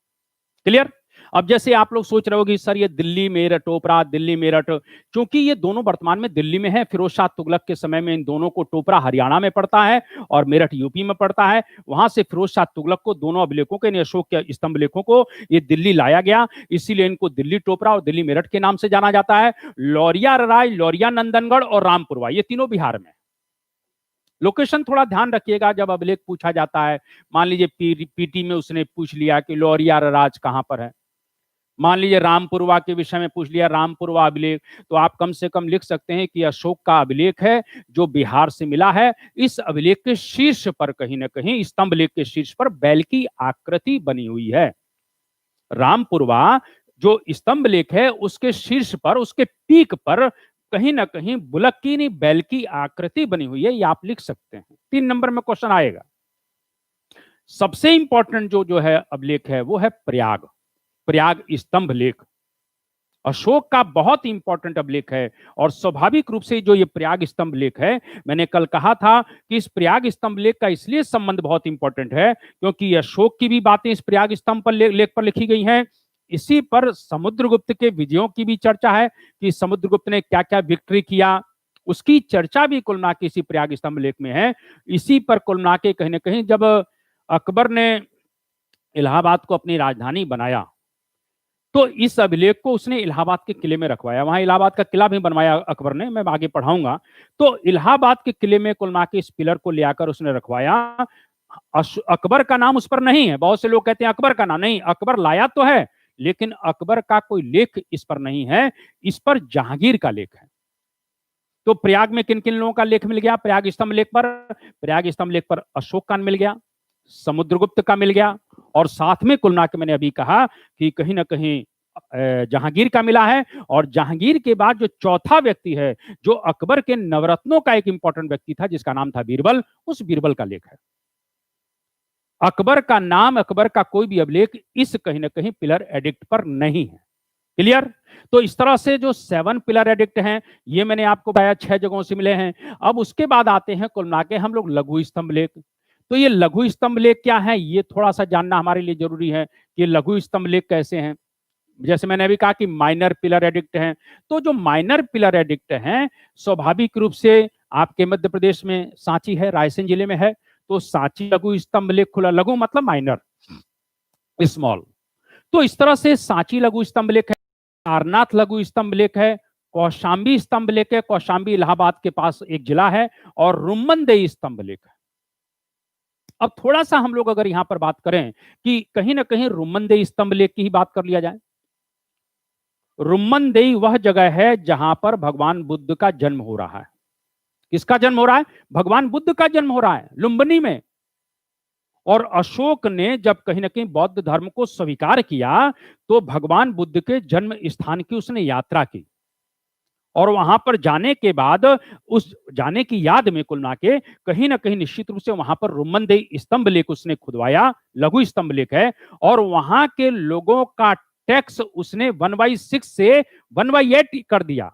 क्लियर? अब जैसे आप लोग सोच रहे हो कि सर ये दिल्ली मेरठ टोपरा, दिल्ली मेरठ, क्योंकि ये दोनों वर्तमान में दिल्ली में है। फिरोज शाह तुगलक के समय में इन दोनों को, टोपरा हरियाणा में पड़ता है और मेरठ यूपी में पड़ता है। वहां से फिरोज शाह तुगलक को, दोनों अभिलेखों के, अशोक के स्तंभ लेखों को ये दिल्ली लाया गया, इसीलिए इनको दिल्ली टोपरा और दिल्ली मेरठ के नाम से जाना जाता है। लौरिया राय, लौरिया नंदनगढ़ और रामपुरवा, ये तीनों बिहार में। लोकेशन थोड़ा ध्यान रखिएगा जब अभिलेख पूछा जाता है। मान लीजिए पीटी में उसने पूछ लिया कि लौरिया राज कहां पर है, मान लीजिए रामपुरवा के विषय में पूछ लिया, रामपुरवा अभिलेख, तो आप कम से कम लिख सकते हैं कि अशोक का अभिलेख है जो बिहार से मिला है। इस अभिलेख के शीर्ष पर कहीं ना कहीं, स्तंभ लेख के शीर्ष पर बैल की आकृति बनी हुई है। रामपुरवा जो स्तंभ लेख है उसके शीर्ष पर, उसके पीक पर कहीं ना कहीं बुलक की नहीं, बैल की आकृति बनी हुई है। ये आप लिख सकते हैं। 3 नंबर में क्वेश्चन आएगा। सबसे इंपॉर्टेंट जो है अभिलेख है वो है प्रयाग, प्रयाग स्तंभ लेख। अशोक का बहुत इंपॉर्टेंट अभिलेख है और स्वाभाविक रूप से जो ये प्रयाग स्तंभ लेख है, मैंने कल कहा था कि इस प्रयाग स्तंभ लेख का इसलिए संबंध बहुत इंपॉर्टेंट है क्योंकि अशोक की भी बातें इस प्रयाग स्तंभ पर लेख पर लिखी गई हैं। इसी पर समुद्रगुप्त के विजयों की भी चर्चा है कि समुद्रगुप्त ने क्या क्या विक्ट्री किया, उसकी चर्चा भी कुल मिला के इसी प्रयाग स्तंभ लेख में है। इसी पर कुल मिला के कहीं ना कहीं जब अकबर ने इलाहाबाद को अपनी राजधानी बनाया तो इस अभिलेख को उसने इलाहाबाद के किले में रखवाया। वहां इलाहाबाद का किला भी बनवाया अकबर ने, मैं आगे पढ़ाऊंगा। तो इलाहाबाद के किले में कुल मिला के इस पिलर को ले आकर उसने रखवाया। अकबर का नाम उस पर नहीं है। बहुत से लोग कहते हैं अकबर का नाम नहीं, अकबर लाया तो है लेकिन अकबर का कोई लेख इस पर नहीं है, इस पर जहांगीर का लेख है। तो प्रयाग में किन किन लोगों का लेख मिल गया? प्रयाग स्तंभ लेख पर, प्रयाग स्तंभ लेख पर अशोक का मिल गया, समुद्रगुप्त का मिल गया और साथ में कुल मिला के मैंने अभी कहा कि कहीं ना कहीं जहांगीर का मिला है। और जहांगीर के बाद जो चौथा व्यक्ति है, जो अकबर के नवरत्नों का एक इंपॉर्टेंट व्यक्ति था जिसका नाम था बीरबल, उस बीरबल का लेख है। अकबर का नाम, अकबर का कोई भी अभिलेख इस कहीं ना कहीं पिलर एडिक्ट पर नहीं है। क्लियर? तो इस तरह से जो 7 पिलर एडिक्ट हैं ये मैंने आपको बताया 6 जगहों से मिले हैं। अब उसके बाद आते हैं कुल मिला के हम लोग लघु स्तंभ लेख। तो ये लघु स्तंभ लेख क्या है, ये थोड़ा सा जानना हमारे लिए जरूरी है कि लघु स्तंभ लेख कैसे हैं। जैसे मैंने अभी कहा कि माइनर पिलर एडिक्ट हैं, तो जो माइनर पिलर एडिक्ट हैं स्वाभाविक रूप से आपके मध्य प्रदेश में सांची है, रायसेन जिले में है, तो सांची लघु स्तंभ लेख खुला। लघु मतलब माइनर, स्मॉल। तो इस तरह से सांची लघु स्तंभ लेख है, सारनाथ लघु स्तंभ लेख है, कौशांबी स्तंभ लेख है, कौशांबी इलाहाबाद के पास एक जिला है, और रुम्मनदेई स्तंभ लेख है। अब थोड़ा सा हम लोग अगर यहां पर बात करें कि कहीं ना कहीं रुम्मनदेई स्तंभ लेख की ही बात कर लिया जाए। रुम्मनदेई वह जगह है जहां पर भगवान बुद्ध का जन्म हो रहा है। किसका जन्म हो रहा है? भगवान बुद्ध का जन्म हो रहा है लुम्बिनी में। और अशोक ने जब कहीं ना कहीं बौद्ध धर्म को स्वीकार किया तो भगवान बुद्ध के जन्म स्थान की उसने यात्रा की और वहां पर जाने के बाद, उस जाने की याद में कुल मिला के कहीं ना कहीं निश्चित रूप से वहां पर रुम्मनदेई स्तंभ लेख उसने खुदवाया, लघु स्तंभ लेख है। और वहां के लोगों का टैक्स उसने 1/6 से 1/8 कर दिया।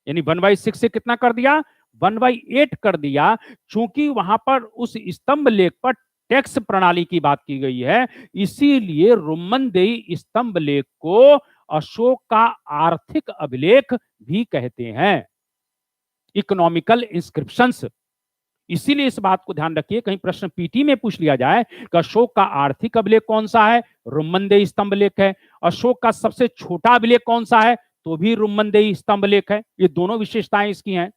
यानी 1/6 से कितना कर दिया? 1/8 कर दिया। चूंकि वहां पर उस स्तंभ लेख पर टैक्स प्रणाली की बात की गई है, इसीलिए रुम्मनदेई स्तंभ लेख को अशोक का आर्थिक अभिलेख भी कहते हैं, इकोनॉमिकल इंस्क्रिप्शंस। इसीलिए इस बात को ध्यान रखिए, कहीं प्रश्न पीटी में पूछ लिया जाए कि अशोक का आर्थिक अभिलेख कौन सा है, रुम्मनदेई स्तंभ लेख है। अशोक का सबसे छोटा अभिलेख कौन सा है, तो भी रुम्मनदेही स्तंभ लेख है। ये दोनों विशेषताएं इसकी हैं।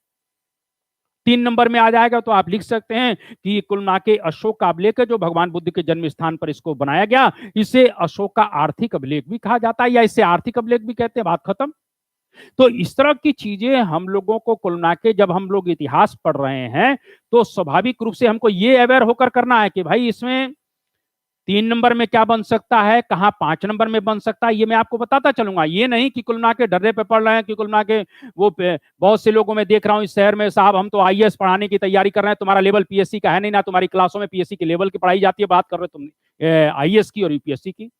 3 नंबर में आ जाएगा तो आप लिख सकते हैं कि ये कुल मिला के अशोक का अभिलेख है, जो भगवान बुद्ध के जन्म स्थान पर इसको बनाया गया। इसे अशोक का आर्थिक अभिलेख भी कहा जाता है, या इसे आर्थिक अभिलेख भी कहते हैं। बात खत्म। तो इस तरह की चीजें हम लोगों को कुल मिला के जब हम लोग इतिहास पढ़ रहे हैं तो स्वाभाविक रूप से हमको ये अवेयर होकर करना है कि भाई इसमें 3 नंबर में क्या बन सकता है, कहां 5 नंबर में बन सकता है, ये मैं आपको बताता चलूंगा। ये नहीं कि कुल मिला के डर्रे पे पढ़ रहे हैं कि कुल मिला के वो बहुत से लोगों में देख रहा हूं इस शहर में, साहब हम तो आईएएस पढ़ाने की तैयारी कर रहे हैं, तुम्हारा लेवल पीएससी का है नहीं, ना तुम्हारी क्लासों में पीएससी के लेवल की पढ़ाई जाती है, बात कर रहे हो तुम आईएएस की और यूपीएससी की।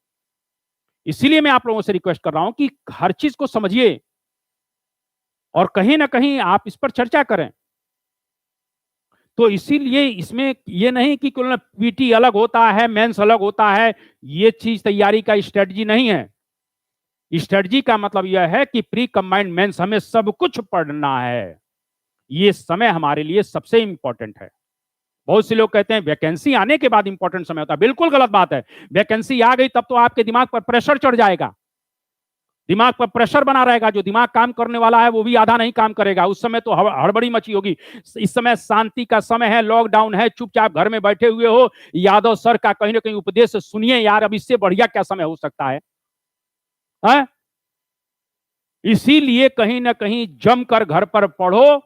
इसीलिए मैं आप लोगों से रिक्वेस्ट कर रहा हूं कि हर चीज को समझिए और कहीं ना कहीं आप इस पर चर्चा करें। तो इसीलिए इसमें ये नहीं कि कुल पीटी अलग होता है, मेंस अलग होता है, ये चीज तैयारी का स्ट्रेटजी नहीं है। स्ट्रेटजी का मतलब यह है कि प्री कंबाइंड मेंस हमें सब कुछ पढ़ना है। ये समय हमारे लिए सबसे इंपॉर्टेंट है। बहुत से लोग कहते हैं वैकेंसी आने के बाद इंपॉर्टेंट समय होता है, बिल्कुल गलत बात है। वैकेंसी आ गई तब तो आपके दिमाग पर प्रेशर चढ़ जाएगा, दिमाग पर प्रेशर बना रहेगा, जो दिमाग काम करने वाला है वो भी आधा नहीं काम करेगा। उस समय तो हड़बड़ी मची होगी। इस समय शांति का समय है, लॉकडाउन है, चुपचाप घर में बैठे हुए हो, यादव सर का कहीं ना कहीं उपदेश सुनिए यार, अब इससे बढ़िया क्या समय हो सकता है? इसीलिए कहीं ना कहीं जमकर घर पर पढ़ो,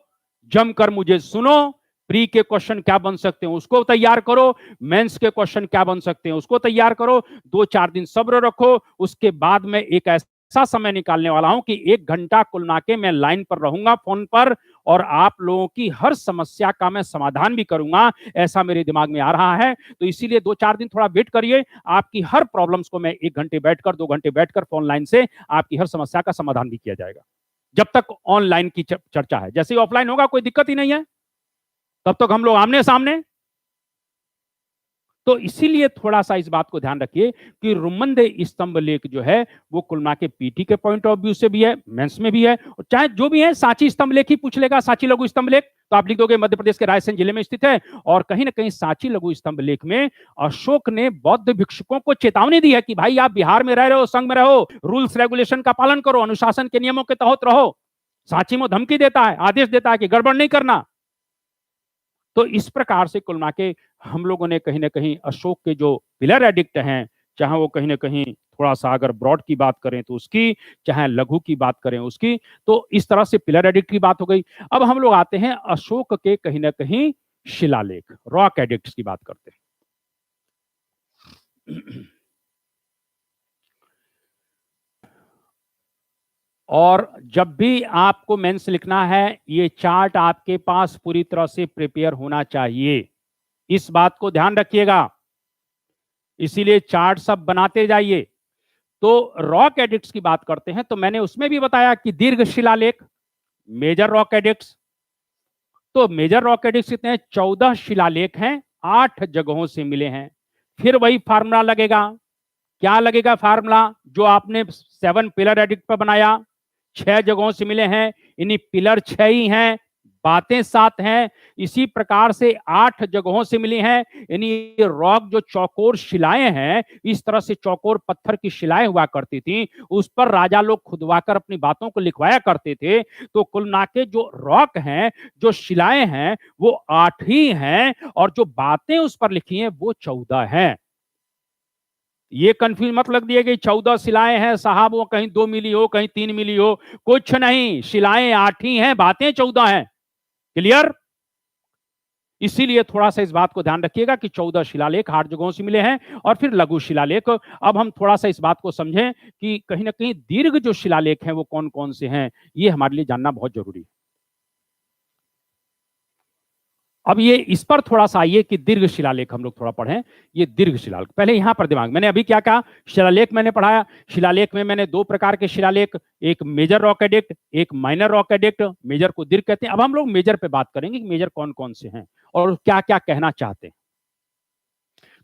जमकर मुझे सुनो। प्री के क्वेश्चन क्या बन सकते हैं उसको तैयार करो, मेंस के क्वेश्चन क्या बन सकते हैं उसको तैयार करो। 2-4 दिन सब्र रखो, उसके बाद में एक ऐसा समय निकालने वाला हूं कि 1 घंटा कुल मिला के मैं लाइन पर रहूंगा फोन पर, और आप लोगों की हर समस्या का मैं समाधान भी करूंगा, ऐसा मेरे दिमाग में आ रहा है। तो इसीलिए 2-4 दिन थोड़ा वेट करिए, आपकी हर प्रॉब्लम्स को मैं 1 घंटे बैठकर 2 घंटे बैठकर फोन लाइन से आपकी हर समस्या का समाधान भी किया जाएगा। जब तक ऑनलाइन की चर्चा है, जैसे ही ऑफलाइन होगा कोई दिक्कत ही नहीं है, तब तक हम लोग आमने सामने। तो इसीलिए थोड़ा सा इस बात को ध्यान रखिए कि रुम्मनदेही स्तंभ लेख जो है वो कुल मिला के पीटी के पॉइंट ऑफ व्यू से भी है, मेंस में भी है, और चाहे जो भी है सांची स्तंभ लेख ही पूछ लेगा, सांची लघु स्तंभ लेख तो आप लिख दोगे मध्य प्रदेश के रायसेन जिले में स्थित है। और कहीं ना कहीं सांची लघु स्तंभ लेख में अशोक ने बौद्ध भिक्षुकों को चेतावनी दी है कि भाई आप बिहार में रह रहे हो, संघ में रहो, रूल्स रेगुलेशन का पालन करो, अनुशासन के नियमों के तहत रहो। सांची में धमकी देता है, आदेश देता है कि गड़बड़ नहीं करना। तो इस प्रकार से कुल मिला के हम लोगों ने कहीं ना कहीं अशोक के जो पिलर एडिक्ट हैं, चाहे वो कहीं ना कहीं थोड़ा सा अगर ब्रॉड की बात करें तो उसकी, चाहे लघु की बात करें उसकी, तो इस तरह से पिलर एडिक्ट की बात हो गई। अब हम लोग आते हैं अशोक के कहीं ना कहीं शिलालेख, रॉक एडिक्ट्स की बात करते हैं। और जब भी आपको मेंस लिखना है, ये चार्ट आपके पास पूरी तरह से प्रिपेयर होना चाहिए, इस बात को ध्यान रखिएगा। इसीलिए चार्ट सब बनाते जाइए। तो रॉक एडिक्ट्स की बात करते हैं, तो मैंने उसमें भी बताया कि दीर्घ शिलालेख, मेजर रॉक एडिक्ट्स। तो मेजर रॉक एडिक्ट्स कितने हैं? 14 शिलालेख हैं, 8 जगहों से मिले हैं। फिर वही फार्मूला लगेगा, क्या लगेगा फार्मूला जो आपने 7 पिलर एडिक्ट पर बनाया? 6 जगहों से मिले हैं, इन्हीं पिलर 6 ही हैं, बातें 7 हैं। इसी प्रकार से 8 जगहों से मिली हैं, इन्हीं रॉक जो चौकोर शिलाएं हैं, इस तरह से चौकोर पत्थर की शिलाएं हुआ करती थी, उस पर राजा लोग खुदवाकर अपनी बातों को लिखवाया करते थे। तो कुल मिला के जो रॉक हैं, जो शिलाएं हैं, वो 8 ही हैं, और जो बातें उस पर लिखी हैं वो 14 हैं। ये कंफ्यूज मत लग दिए कि 14 शिलाएं हैं साहब, वो कहीं 2 मिली हो, कहीं 3 मिली हो, कुछ नहीं, शिलाएं 8 ही हैं, बातें 14 हैं। क्लियर? इसीलिए थोड़ा सा इस बात को ध्यान रखिएगा कि 14 शिलालेख 8 जगहों से मिले हैं, और फिर लघु शिलालेख। अब हम थोड़ा सा इस बात को समझें कि कहीं ना कहीं दीर्घ जो शिलालेख हैं वो कौन कौन से हैं, ये हमारे लिए जानना बहुत जरूरी है। अब ये इस पर थोड़ा सा आइए कि दीर्घ शिलालेख हम लोग थोड़ा पढ़ें। ये दीर्घ शिलालेख पहले यहां पर दिमाग, मैंने अभी क्या कहा, शिलालेख मैंने पढ़ाया। शिलालेख में मैंने 2 प्रकार के शिलालेख, एक मेजर रॉक एडिक्ट, एक माइनर रॉक एडिक्ट। मेजर को दीर्घ कहते हैं। अब हम लोग मेजर पे बात करेंगे कि मेजर कौन कौन से हैं और क्या क्या कहना चाहते हैं।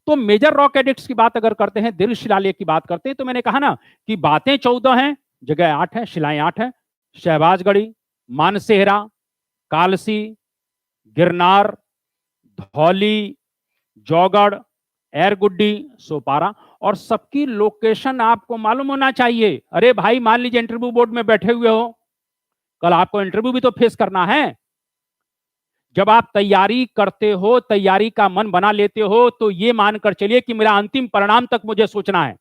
तो मेजर रॉक एडिक्ट्स की बात अगर करते हैं, दीर्घ शिलालेख की बात करते हैं, तो मैंने कहा ना कि बातें 14 हैं, जगह 8 है, शिलाएं 8 है। शहबाजगढ़ी, मानसेहरा, कालसी, गिरनार, धौली, जौगढ़, एरगुड्डी, सोपारा, और सबकी लोकेशन आपको मालूम होना चाहिए। अरे भाई, मान लीजिए इंटरव्यू बोर्ड में बैठे हुए हो, कल आपको इंटरव्यू भी तो फेस करना है। जब आप तैयारी करते हो, तैयारी का मन बना लेते हो, तो ये मानकर चलिए कि मेरा अंतिम परिणाम तक मुझे सोचना है।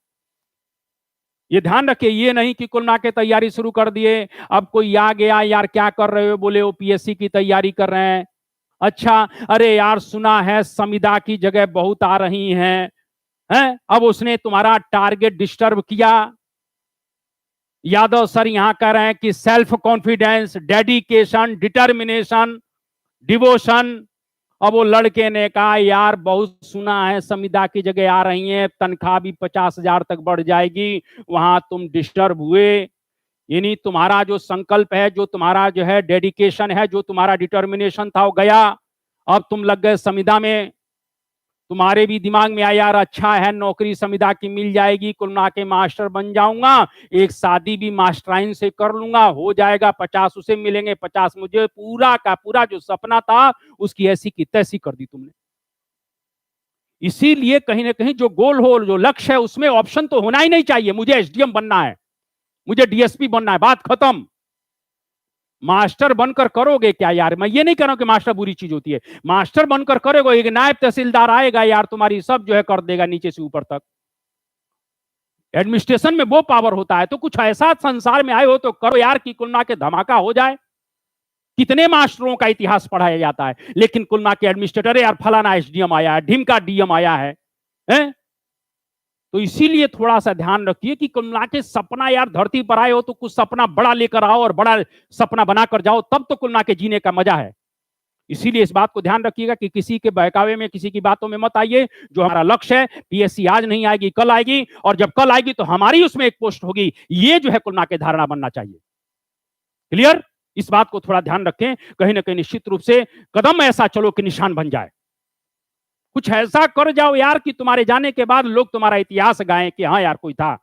ये ध्यान रखिए, ये नहीं कि कुल मिला के तैयारी शुरू कर दिए, अब कोई आ गया, यार क्या कर रहे हो, बोले ओपीएससी की तैयारी कर रहे हैं। अच्छा, अरे यार सुना है संविदा की जगह बहुत आ रही हैं, अब उसने तुम्हारा टारगेट डिस्टर्ब किया। यादव सर यहां कह रहे हैं कि self confidence, dedication, determination, devotion. अब वो लड़के ने कहा यार बहुत सुना है संविदा की जगह आ रही है, तनख्वाह भी 50,000 तक बढ़ जाएगी, वहां तुम डिस्टर्ब हुए। यानी तुम्हारा जो संकल्प है, जो तुम्हारा जो है डेडिकेशन है, जो तुम्हारा डिटर्मिनेशन था वो गया। अब तुम लग गए संविदा में। तुम्हारे भी दिमाग में आया यार अच्छा है, नौकरी संविदा की मिल जाएगी, कुल मिला के मास्टर बन जाऊंगा, एक शादी भी मास्टराइन से कर लूंगा, हो जाएगा, 50 उसे मिलेंगे, 50 मुझे। पूरा का पूरा जो सपना था उसकी ऐसी की तैसी कर दी तुमने। इसीलिए कहीं ना कहीं जो गोल हो, जो लक्ष्य है, उसमें ऑप्शन तो होना ही नहीं चाहिए। मुझे एसडीएम बनना है, मुझे डीएसपी बनना है, बात खत्म। मास्टर बनकर करोगे क्या यार? मैं ये नहीं कह रहा हूं कि मास्टर बुरी चीज होती है, मास्टर बनकर करोगे, एक नायब तहसीलदार आएगा यार तुम्हारी सब जो है कर देगा नीचे से ऊपर तक। एडमिनिस्ट्रेशन में वो पावर होता है। तो कुछ ऐसा संसार में आए हो तो करो यार कि कुल मिला के धमाका हो जाए। कितने मास्टरों का इतिहास पढ़ाया जाता है, लेकिन कुल मिला के एडमिनिस्ट्रेटर यार फलाना एसडीएम आया है, ढिमका डीएम आया है? तो इसीलिए थोड़ा सा ध्यान रखिए कि कुल मिला के सपना यार, धरती पर आए हो तो कुछ सपना बड़ा लेकर आओ और बड़ा सपना बनाकर जाओ, तब तो कुल मिला के जीने का मजा है। इसीलिए इस बात को ध्यान रखिएगा कि किसी के बहकावे में, किसी की बातों में मत आइए। जो हमारा लक्ष्य है, पीएससी आज नहीं आएगी कल आएगी, और जब कल आएगी तो हमारी उसमें एक पोस्ट होगी, ये जो है कुल मिला के धारणा बनना चाहिए। क्लियर? इस बात को थोड़ा ध्यान रखें। कहीं ना कहीं निश्चित रूप से कदम ऐसा चलो कि निशान बन जाए। कुछ ऐसा कर जाओ यार कि तुम्हारे जाने के बाद लोग तुम्हारा इतिहास गाएं कि हाँ यार कोई था,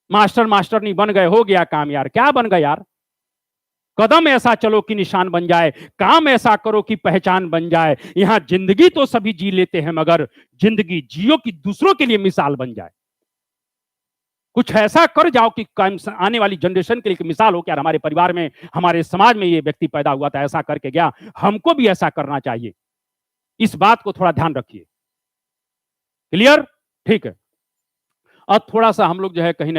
मास्टर मास्टर नहीं बन गए, हो गया काम यार। क्या बन गए यार? कदम ऐसा चलो कि निशान बन जाए, काम ऐसा करो कि पहचान बन जाए। यहां जिंदगी तो सभी जी लेते हैं, मगर जिंदगी जियो कि दूसरों के लिए मिसाल बन जाए। कुछ ऐसा कर जाओ कि आने वाली जनरेशन के लिए मिसाल हो कि यार हमारे परिवार में, हमारे समाज में ये व्यक्ति पैदा हुआ था, ऐसा करके गया, हमको भी ऐसा करना चाहिए। इस बात को थोड़ा ध्यान रखिए। क्लियर? ठीक है। अब थोड़ा सा हम लोग जो है कहीं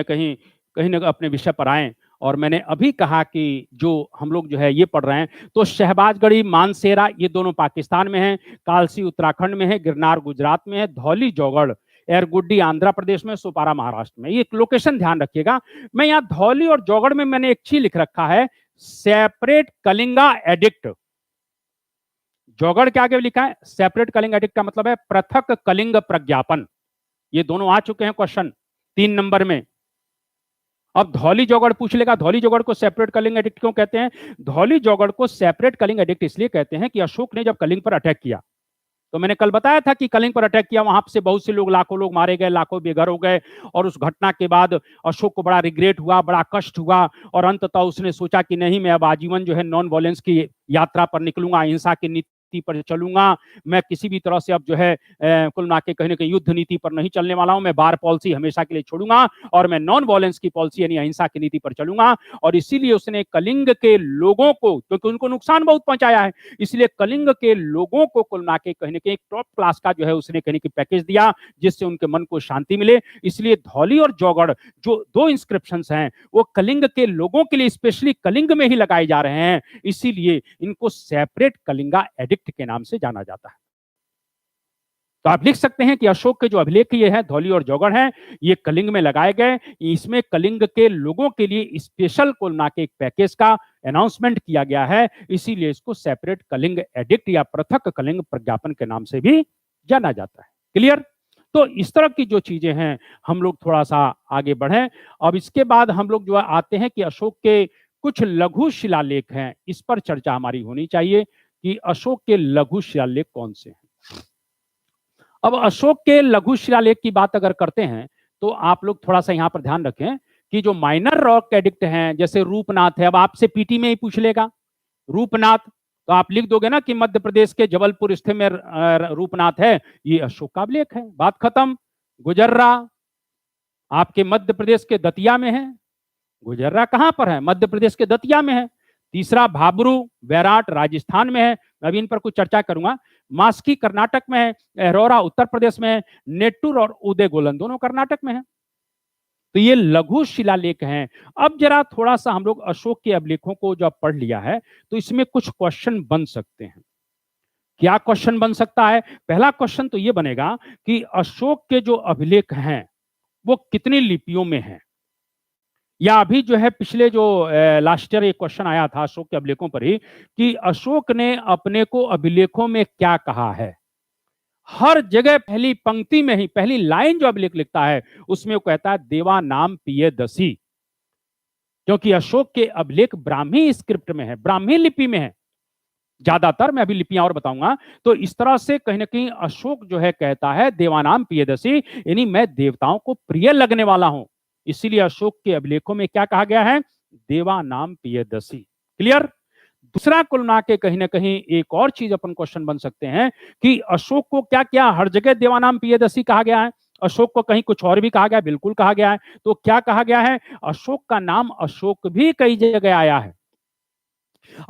ना अपने विषय पर आए। और मैंने अभी कहा कि जो हम लोग जो है ये पढ़ रहे हैं, तो शहबाजगढ़ी, मानसेरा ये दोनों पाकिस्तान में हैं, कालसी उत्तराखंड में है, गिरनार गुजरात में है, धौली जौगड़ एयरगुड्डी आंध्र प्रदेश में, सोपारा महाराष्ट्र में। ये एक लोकेशन ध्यान रखिएगा। मैं यहाँ धौली और जौगड़ में मैंने एक चीज लिख रखा है, सेपरेट कलिंगा एडिक्ट। जौगड़ के आगे लिखा है सेपरेट कलिंग एडिक्ट, का मतलब है पृथक कलिंग प्रज्ञापन। ये दोनों आ चुके हैं क्वेश्चन 3 नंबर में। अब धौली जौगड़ पूछ लेगा, धौली जौगड़ को सेपरेट कलिंग एडिक्ट क्यों कहते हैं? धौली जौगड़ को सेपरेट कलिंग एडिक्ट इसलिए कहते हैं कि अशोक ने जब कलिंग पर अटैक किया, तो मैंने कल बताया था कि कलिंग पर अटैक किया, वहां से बहुत से लोग, लाखों लोग मारे गए, लाखों बेघर हो गए। और उस घटना के बाद अशोक को बड़ा रिग्रेट हुआ, बड़ा कष्ट हुआ, और अंततः उसने सोचा कि नहीं, मैं अब आजीवन जो है नॉन वायलेंस की यात्रा पर निकलूंगा, अहिंसा की नीति पर चलूंगा। मैं किसी भी तरह से अब जो है कुल मिला के कहीं ना कहीं युद्ध नीति पर नहीं चलने वाला हूं, मैं बार पॉलिसी हमेशा के लिए छोड़ूंगा और मैं नॉन वायलेंस की पॉलिसी यानी अहिंसा की नीति पर चलूंगा। और इसीलिए उसने कलिंग के लोगों को, क्योंकि उनको नुकसान बहुत पहुंचाया है, इसलिए कलिंग के लोगों को कुल मिला के कहीं ना कहीं टॉप क्लास का जो है उसने कहीं ना पैकेज दिया, जिससे उनके मन को शांति मिले। इसलिए धौली और जौगड़ जो 2 इंस्क्रिप्शन हैं, वो कलिंग के लोगों के लिए स्पेशली कलिंग में ही लगाए जा रहे हैं। इसीलिए इनको सेपरेट कलिंगा एडिक्ट के नाम से जाना जाता है। तो आप लिख सकते हैं कि अशोक के जो अभिलेख ये है, धौली और जौगड़ हैं, ये कलिंग में लगाए गए। इसमें कलिंग के लोगों के लिए स्पेशल कुल मिला के एक पैकेज का अनाउंसमेंट किया गया है, इसीलिए इसको सेपरेट कलिंग एडिक्ट या पृथक कलिंग प्रज्ञापन के नाम से भी जाना जाता है। क्लियर? तो इस तरह की जो चीजें हैं, हम लोग थोड़ा सा आगे बढ़े। अब इसके बाद हम लोग जो आते हैं कि अशोक के कुछ लघु शिलालेख हैं, इस पर चर्चा हमारी होनी चाहिए कि अशोक के लघु शिलालेख कौन से हैं। अब अशोक के लघु शिलालेख की बात अगर करते हैं, तो आप लोग थोड़ा सा यहां पर ध्यान रखें कि जो माइनर रॉक एडिक्ट हैं, जैसे रूपनाथ है, अब आपसे पीटी में ही पूछ लेगा रूपनाथ, तो आप लिख दोगे ना कि मध्य प्रदेश के जबलपुर स्थित में रूपनाथ है, ये अशोक का अभिलेख है, बात खत्म। गुजर्रा आपके मध्य प्रदेश के दतिया में है। गुजर्रा कहां पर है? मध्य प्रदेश के दतिया में है। तीसरा भाबरू बैराट राजस्थान में है, अभी इन पर कुछ चर्चा करूंगा। मास्की कर्नाटक में है, एरोरा उत्तर प्रदेश में है, नेट्टूर और उदयगोलन दोनों कर्नाटक में है। तो ये लघु शिलालेख हैं। अब जरा थोड़ा सा हम लोग अशोक के अभिलेखों को जब पढ़ लिया है तो इसमें कुछ क्वेश्चन बन सकते हैं। क्या क्वेश्चन बन सकता है? पहला क्वेश्चन तो ये बनेगा कि अशोक के जो अभिलेख हैं वो कितनी लिपियों में हैं, या अभी जो है पिछले जो लास्ट ईयर एक क्वेश्चन आया था अशोक के अभिलेखों पर ही कि अशोक ने अपने को अभिलेखों में क्या कहा है। हर जगह पहली पंक्ति में ही पहली लाइन जो अभिलेख लिखता है उसमें वो कहता है देवा नाम पियदसी, क्योंकि अशोक के अभिलेख ब्राह्मी स्क्रिप्ट में है, ब्राह्मी लिपि में है ज्यादातर। मैं अभी लिपियां और बताऊंगा। तो इस तरह से कहीं ना कहीं अशोक जो है कहता है देवानाम पियदसी, यानी मैं देवताओं को प्रिय लगने वाला हूं। इसीलिए अशोक के अभिलेखों में क्या कहा गया है? देवानाम पियदसी। क्लियर? दूसरा कुल मिला के कहीं ना कहीं एक और चीज अपन क्वेश्चन बन सकते हैं कि अशोक को क्या क्या हर जगह देवानाम पियदसी कहा गया है? अशोक को कहीं कुछ और भी कहा गया? बिल्कुल कहा गया है। तो क्या कहा गया है? अशोक का नाम अशोक भी कई जगह आया है।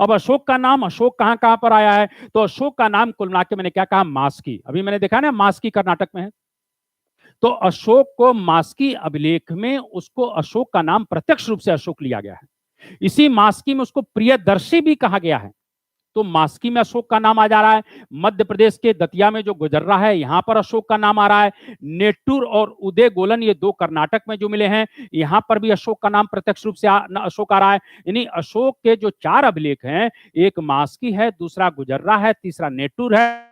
अब अशोक का नाम अशोक कहां कहां पर आया है? तो अशोक का नाम कुल मिला के मैंने क्या कहा? मास्की। अभी मैंने देखा ना, मास्की कर्नाटक में है। तो अशोक को मास्की अभिलेख में उसको अशोक का नाम प्रत्यक्ष रूप से अशोक लिया गया है। इसी मास्की में उसको प्रियदर्शी भी कहा गया है। तो मास्की में अशोक का नाम आ जा रहा है। मध्य प्रदेश के दतिया में जो गुजर्रा है यहां पर अशोक का नाम आ रहा है। नेट्टूर और उदयगोलन ये दो कर्नाटक में जो मिले हैं, यहां पर भी अशोक का नाम प्रत्यक्ष रूप से अशोक आ रहा है। यानी अशोक के जो चार अभिलेख हैं, एक मास्की है, दूसरा गुजर्रा है, तीसरा नेट्टूर है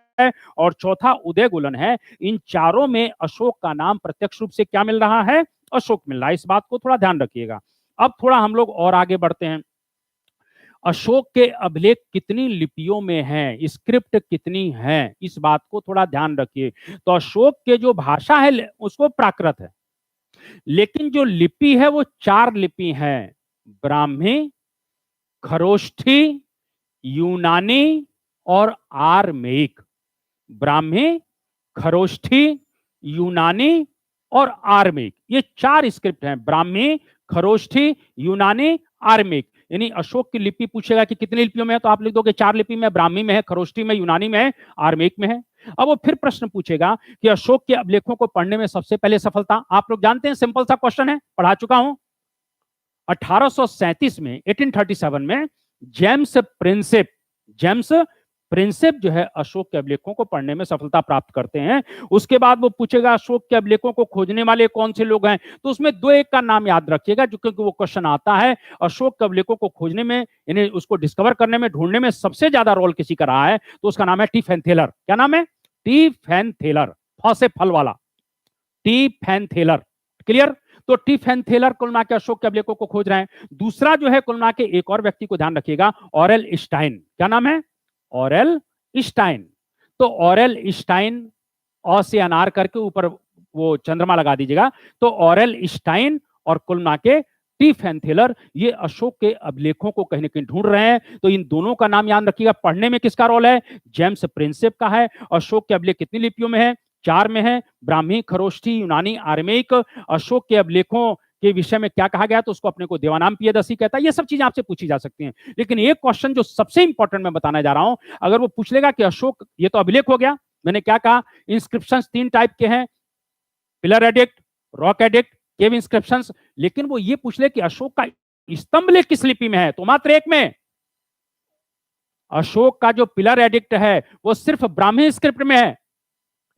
और चौथा उदयगोलन है। इन चारों में अशोक का नाम प्रत्यक्ष रूप से क्या मिल रहा है? अशोक मिल रहा है। इस बात को थोड़ा ध्यान रखिएगा। अब थोड़ा हम लोग और आगे बढ़ते हैं। अशोक के अभिलेख कितनी लिपियों में हैं, स्क्रिप्ट कितनी हैं, इस बात को थोड़ा ध्यान रखिए। तो अशोक के जो भाषा है उसको प्राकृत है, लेकिन जो लिपि है वो चार लिपि है: ब्राह्मी, खरोष्ठी, यूनानी और आरमेइक। ब्राह्मी, खरोष्ठी, यूनानी और आरमेइक, ये चार स्क्रिप्ट हैं। ब्राह्मी, खरोष्ठी, यूनानी, आरमेइक। यानी अशोक की लिपि पूछेगा कि कितनी लिपियों में है, तो आप लिख दोगे चार लिपि में, ब्राह्मी में है, खरोष्ठी में, यूनानी में है, आरमेइक में है। अब वो फिर प्रश्न पूछेगा कि अशोक के अभिलेखों को पढ़ने में सबसे पहले सफलता, आप लोग जानते हैं, सिंपल सा क्वेश्चन है, पढ़ा चुका हूं। 1837 में 1837 में जेम्स प्रिंसेप जो है अशोक के अभिलेखों को पढ़ने में सफलता प्राप्त करते हैं। उसके बाद वो पूछेगा अशोक के अभिलेखों को खोजने वाले कौन से लोग हैं, तो उसमें दो एक का नाम याद रखिएगा, जो क्योंकि वो क्वेश्चन आता है। अशोक के अभिलेखों को खोजने में, यानी उसको डिस्कवर करने में, ढूंढने में सबसे ज्यादा रोल किसी का रहा है, तो उसका नाम है टी फैन-थेलर। क्या नाम है? टी फैन-थेलर, फ से फल वाला, टी फैन-थेलर। क्लियर? तो टी फैन-थेलर कुल मिला के अशोक के अभिलेखों को खोज रहे हैं। दूसरा जो है कुल मिला के एक और व्यक्ति को ध्यान रखिएगा, ऑरेल स्टाइन। क्या नाम है? Aurel Stein. तो ऑरेल स्टाइन, अ से अनार करके ऊपर वो चंद्रमा लगा दीजिएगा। तो ऑरेल स्टाइन और कुल मिला के टी फैन-थेलर, ये अशोक के अभिलेखों को कहीं ना कहीं ढूंढ रहे हैं। तो इन दोनों का नाम याद रखिएगा। पढ़ने में किसका रोल है? जेम्स प्रिंसेप का है। अशोक के अभिलेख कितनी लिपियों में है? चार में है, ब्राह्मी, खरोष्ठी, यूनानी, आरमेइक। अशोक के अभिलेखों के विषय में क्या कहा गया, तो उसको अपने को देवानाम पियदसी कहता है। ये सब चीजें आपसे पूछी जा सकती हैं, लेकिन एक क्वेश्चन जो सबसे इंपॉर्टेंट मैं बताने जा रहा हूं, अगर वो पूछ लेगा कि अशोक, ये तो अभिलेख हो गया, मैंने क्या कहा, इंस्क्रिप्शंस तीन टाइप के हैं, पिलर एडिक्ट, रॉक एडिक्ट, केव इंस्क्रिप्शंस। लेकिन वो ये पूछ ले कि अशोक का स्तंभ लेख किस लिपि में है, तो मात्र एक में। अशोक का जो पिलर एडिक्ट है वो सिर्फ ब्राह्मी स्क्रिप्ट में है।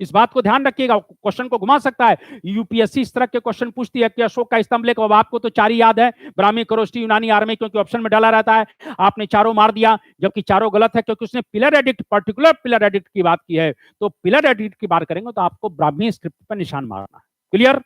इस बात को ध्यान रखिएगा, क्वेश्चन को घुमा सकता है। यूपीएससी इस तरह के क्वेश्चन पूछती है कि अशोक का स्तंभ लेख, अब आपको तो चार ही याद है, ब्राह्मी, खरोष्ठी, यूनानी, आरमेइक, क्योंकि ऑप्शन में डाला रहता है। आपने चारों मार दिया, जबकि चारों गलत है, क्योंकि उसने pillar addict, particular pillar addict की बात की है। तो पिलर एडिक्ट की बात करेंगे तो आपको ब्राह्मी स्क्रिप्ट पर निशान मारना है। क्लियर?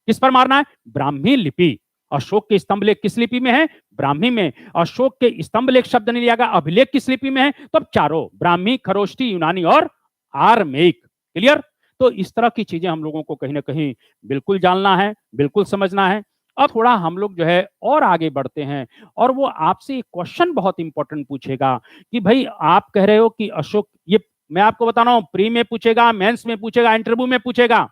किस पर मारना है? ब्राह्मी लिपि। अशोक के स्तंभ लेख किस लिपि में है? ब्राह्मी में। अशोक के स्तंभ लेख शब्द नहीं लिया गया, अभिलेख किस लिपि में है? तो अब चारों, ब्राह्मी, खरोष्ठी, यूनानी और आरमेइक। क्लियर? तो इस तरह की चीजें हम लोगों को कहीं ना कहीं बिल्कुल जानना है, बिल्कुल समझना है। अब थोड़ा हम लोग जो है और आगे बढ़ते हैं, और वो आपसे एक क्वेश्चन बहुत इंपॉर्टेंट पूछेगा कि भाई आप कह रहे हो कि अशोक, ये मैं आपको बता रहा हूं, प्री में पूछेगा, मेंस में पूछेगा, इंटरव्यू में पूछेगा।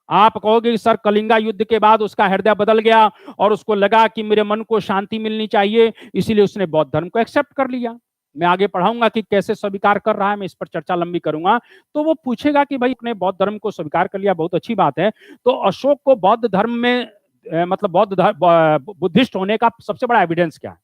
आप कहोगे कि सर कलिंगा युद्ध के बाद उसका हृदय बदल गया और उसको लगा कि मेरे मन को शांति मिलनी चाहिए, इसीलिए उसने बौद्ध धर्म को एक्सेप्ट कर लिया। मैं आगे पढ़ाऊंगा कि कैसे स्वीकार कर रहा है, मैं इस पर चर्चा लंबी करूंगा। तो वो पूछेगा कि भाई अपने बौद्ध धर्म को स्वीकार कर लिया, बहुत अच्छी बात है। तो अशोक को बौद्ध धर्म में मतलब बुद्धिस्ट होने का सबसे बड़ा एविडेंस क्या है?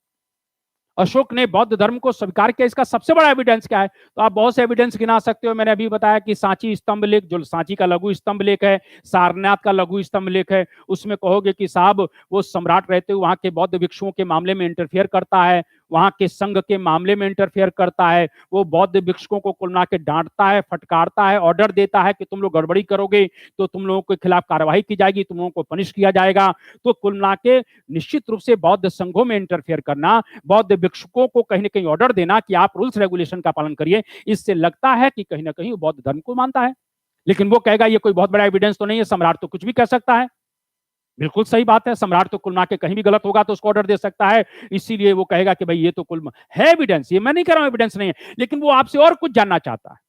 अशोक ने बौद्ध धर्म को स्वीकार किया, इसका सबसे बड़ा एविडेंस क्या है? तो आप बहुत से एविडेंस गिना सकते हो। मैंने अभी बताया कि सांची स्तंभ लेख, जो सांची का लघु स्तंभ लेख है, सारनाथ का लघु स्तंभ लेख है, उसमें कहोगे कि साहब वो सम्राट रहते हुए वहां के बौद्ध भिक्षुओं के मामले में इंटरफेयर करता है, वहां के संघ के मामले में इंटरफेयर करता है, वो बौद्ध भिक्षुओं को कुल मिला के डांटता है, फटकारता है, ऑर्डर देता है कि तुम लोग गड़बड़ी करोगे तो तुम लोगों के खिलाफ कार्रवाई की जाएगी, तुम लोगों को पनिश किया जाएगा। तो कुल मिला के निश्चित रूप से बौद्ध संघों में इंटरफेयर करना, बौद्ध भिक्षुकों को कहीं ना कहीं ऑर्डर देना कि आप रूल्स रेगुलेशन का पालन करिए, इससे लगता है कि कहीं ना कहीं वो बौद्ध धर्म को मानता है। लेकिन वो कहेगा ये कोई बहुत बड़ा एविडेंस तो नहीं है, सम्राट तो कुछ भी कह सकता है। बिल्कुल सही बात है, सम्राट तो कुल मिला के कहीं भी गलत होगा तो उसको ऑर्डर दे सकता है, इसीलिए वो कहेगा कि भाई ये तो कुल है एविडेंस। ये मैं नहीं कह रहा हूं एविडेंस नहीं है, लेकिन वो आपसे और कुछ जानना चाहता है।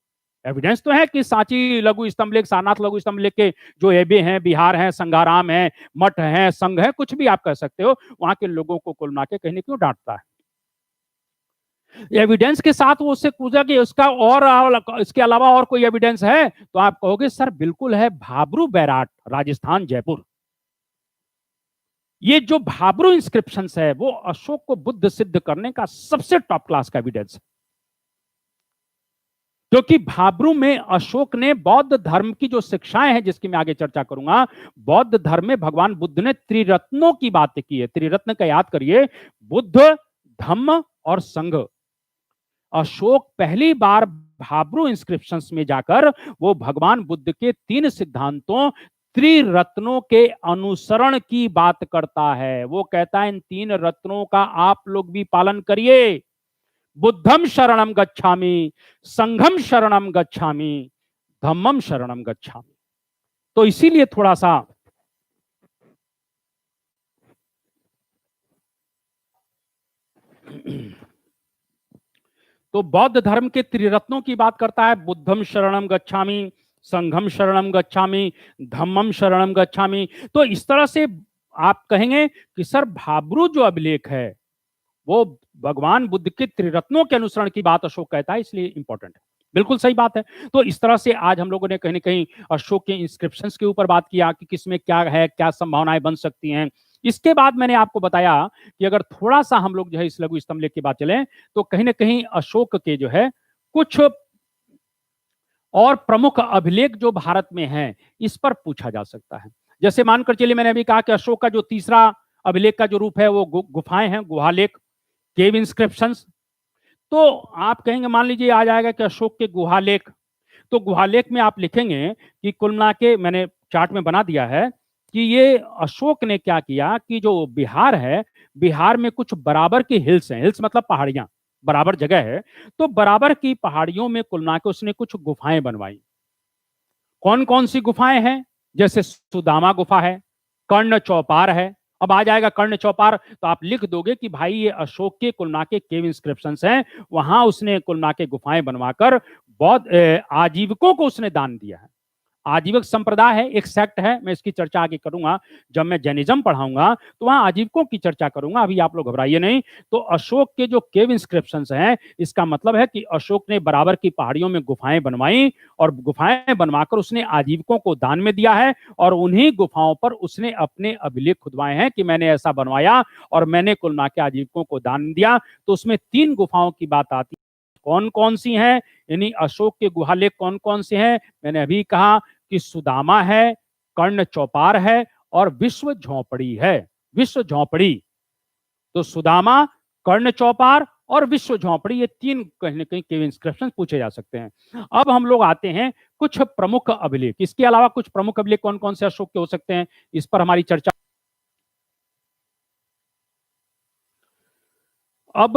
एविडेंस तो है कि सांची लघु स्तंभ लेख, सारनाथ लघु स्तंभ लेख के जो एबे हैं, बिहार हैं, संघाराम है, मठ है, संघ है, कुछ भी आप कह सकते हो, वहां के लोगों को कुल मिला के कहीं क्यों डांटता है। एविडेंस के साथ वो उससे पूछा कि उसका और इसके अलावा और कोई एविडेंस है? तो आप कहोगे सर बिल्कुल है, भाबरू बैराट, राजस्थान, जयपुर। ये जो भाबरू इंस्क्रिप्शंस है वो अशोक को बुद्ध सिद्ध करने का सबसे टॉप क्लास का एविडेंस है, क्योंकि भाबरू में अशोक ने बौद्ध धर्म की जो शिक्षाएं हैं, जिसकी मैं आगे चर्चा करूंगा, बौद्ध धर्म में भगवान बुद्ध ने त्रिरत्नों की बात की है। त्रिरत्न का याद करिए, बुद्ध, धम्म और संघ। अशोक पहली बार भाबरू इंस्क्रिप्शंस में जाकर वो भगवान बुद्ध के 3 सिद्धांतों, त्रिरत्नों के अनुसरण की बात करता है। वो कहता है इन 3 रत्नों का आप लोग भी पालन करिए। बुद्धम शरणम गच्छामि, संघम शरणम गच्छामि, धम्मम शरणम गच्छामि। तो इसीलिए थोड़ा सा तो बौद्ध धर्म के त्रिरत्नों की बात करता है, बुद्धम शरणम गच्छामि, संघम शरणम गच्छामि, धम्मम शरणम गच्छामि। तो इस तरह से आप कहेंगे कि सर भाबरू जो अभिलेख है वो भगवान बुद्ध के त्रिरत्नों के अनुसरण की बात अशोक कहता है, इसलिए इंपॉर्टेंट है। बिल्कुल सही बात है। तो इस तरह से आज हम लोगों ने कहीं ना कहीं अशोक के इंस्क्रिप्शंस के ऊपर बात किया कि किसमें क्या है, क्या संभावनाएं बन सकती हैं। इसके बाद मैंने आपको बताया कि अगर थोड़ा सा हम लोग जो है इस लघु स्तंभ लेख की बात चले, तो कहीं ना कहीं अशोक के जो है कुछ और प्रमुख अभिलेख जो भारत में हैं, इस पर पूछा जा सकता है। जैसे मानकर चलिए, मैंने अभी कहा कि अशोक का जो तीसरा अभिलेख का जो रूप है वो गुफाएं हैं, गुहालेख, केव इंस्क्रिप्शंस। तो आप कहेंगे, मान लीजिए आ जाएगा कि अशोक के गुहालेख, तो गुहालेख में आप लिखेंगे कि कुल मिला के, मैंने चार्ट में बना दिया है कि ये अशोक ने क्या किया कि जो बिहार है, बिहार में कुछ बराबर की हिल्स हैं, हिल्स मतलब पहाड़ियां, बराबर जगह है, तो बराबर की पहाड़ियों में कुल मिला के उसने कुछ गुफाएं बनवाई। कौन कौन सी गुफाएं हैं? जैसे सुदामा गुफा है, कर्ण चौपार है। अब आ जाएगा कर्ण चौपार, तो आप लिख दोगे कि भाई ये अशोक के कुल मिला के केव इंस्क्रिप्शंस हैं, वहां उसने कुल मिला के गुफाएं बनवाकर बौद्ध आजीविकों को उसने दान दिया है। आजीविक संप्रदाय है, एक सेक्ट है, मैं इसकी चर्चा आगे करूंगा जब मैं जैनिज्म पढ़ाऊंगा, तो वहां आजीविकों की चर्चा करूंगा, अभी आप लोग घबराइए नहीं। तो अशोक के जो केव इंस्क्रिप्शंस हैं, इसका मतलब है कि अशोक ने बराबर की पहाड़ियों में गुफाएं बनवाई और गुफाएं बनवाकर उसने आजीविकों को दान में दिया है, और उन्हीं गुफाओं पर उसने अपने अभिलेख खुदवाए हैं कि मैंने ऐसा बनवाया और मैंने कुल मिला के आजीविकों को दान दिया। तो उसमें 3 गुफाओं की बात आती है। कौन कौन सी हैं, यानी अशोक के गुहालेख कौन कौन से हैं? मैंने अभी कहा कि सुदामा है, कर्ण चौपार है और विश्व झोंपड़ी है। विश्व झोंपड़ी, तो सुदामा, कर्ण चौपार और विश्व झोंपड़ी, ये 3 कहीं ना कहीं केव इंस्क्रिप्शन पूछे जा सकते हैं। अब हम लोग आते हैं कुछ प्रमुख अभिलेख। इसके अलावा कुछ प्रमुख अभिलेख कौन कौन से अशोक के हो सकते हैं, इस पर हमारी चर्चा। अब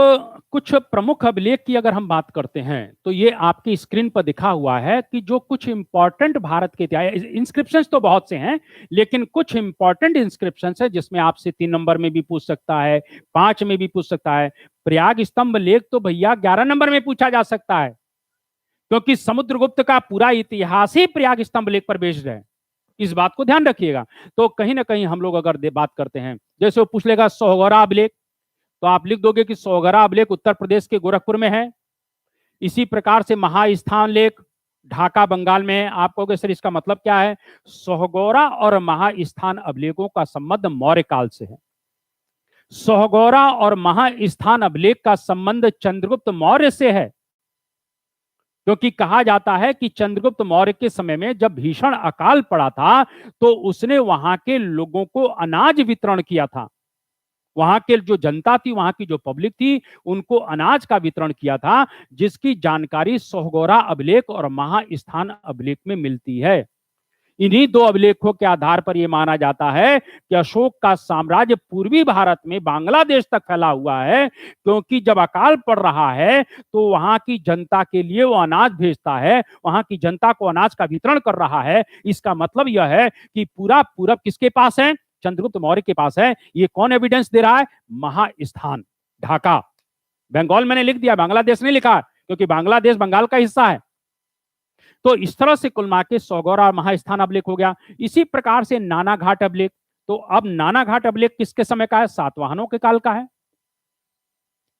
कुछ प्रमुख अभिलेख की अगर हम बात करते हैं, तो ये आपकी स्क्रीन पर दिखा हुआ है कि जो कुछ इंपॉर्टेंट भारत के इतिहास इंस्क्रिप्शंस तो बहुत से हैं, लेकिन कुछ इंपॉर्टेंट इंस्क्रिप्शंस है जिसमें आपसे 3 नंबर में भी पूछ सकता है, 5 में भी पूछ सकता है। प्रयाग स्तंभ लेख तो भैया 11 नंबर में पूछा जा सकता है, क्योंकि समुद्रगुप्त का पूरा इतिहास ही प्रयाग स्तंभ लेख पर बेस्ड है। इस बात को ध्यान रखिएगा। तो कहीं ना कहीं हम लोग अगर बात करते हैं, जैसे वो पूछ लेगा सोहगौरा अभिलेख, तो आप लिख दोगे कि सोहगौरा अभिलेख उत्तर प्रदेश के गोरखपुर में है। इसी प्रकार से महास्थान लेख ढाका बंगाल में है। आप कहोगे सर इसका मतलब क्या है? सोहगौरा और महास्थान अभिलेखों का संबंध मौर्य काल से है। सोहगौरा और महास्थान अभिलेख का संबंध चंद्रगुप्त मौर्य से है, क्योंकि कहा जाता है कि चंद्रगुप्त मौर्य के समय में जब भीषण अकाल पड़ा था तो उसने वहां के लोगों को अनाज वितरण किया था। वहां के जो जनता थी, वहां की जो पब्लिक थी, उनको अनाज का वितरण किया था, जिसकी जानकारी सोहगौरा अभिलेख और महास्थान अभिलेख में मिलती है। इन्हीं दो अभिलेखों के आधार पर यह माना जाता है कि अशोक का साम्राज्य पूर्वी भारत में बांग्लादेश तक फैला हुआ है, क्योंकि जब अकाल पड़ रहा है तो वहां की जनता के लिए वो अनाज भेजता है, वहां की जनता को अनाज का वितरण कर रहा है। इसका मतलब यह है कि पूरा पूरब किसके पास है? चंद्रगुप्त मौर्य के पास है। ये कौन एविडेंस दे रहा है? महास्थान ढाका। बंगाल मैंने लिख दिया, बांग्लादेश नहीं लिखा, क्योंकि बांग्लादेश बंगाल का हिस्सा है। तो इस तरह से कुल मिला के सोहगौरा और महास्थान अभिलेख हो गया। इसी प्रकार से नाना घाट अभिलेख, तो अब नाना घाट अभिलेख किसके समय का है? सातवाहनों के काल का है।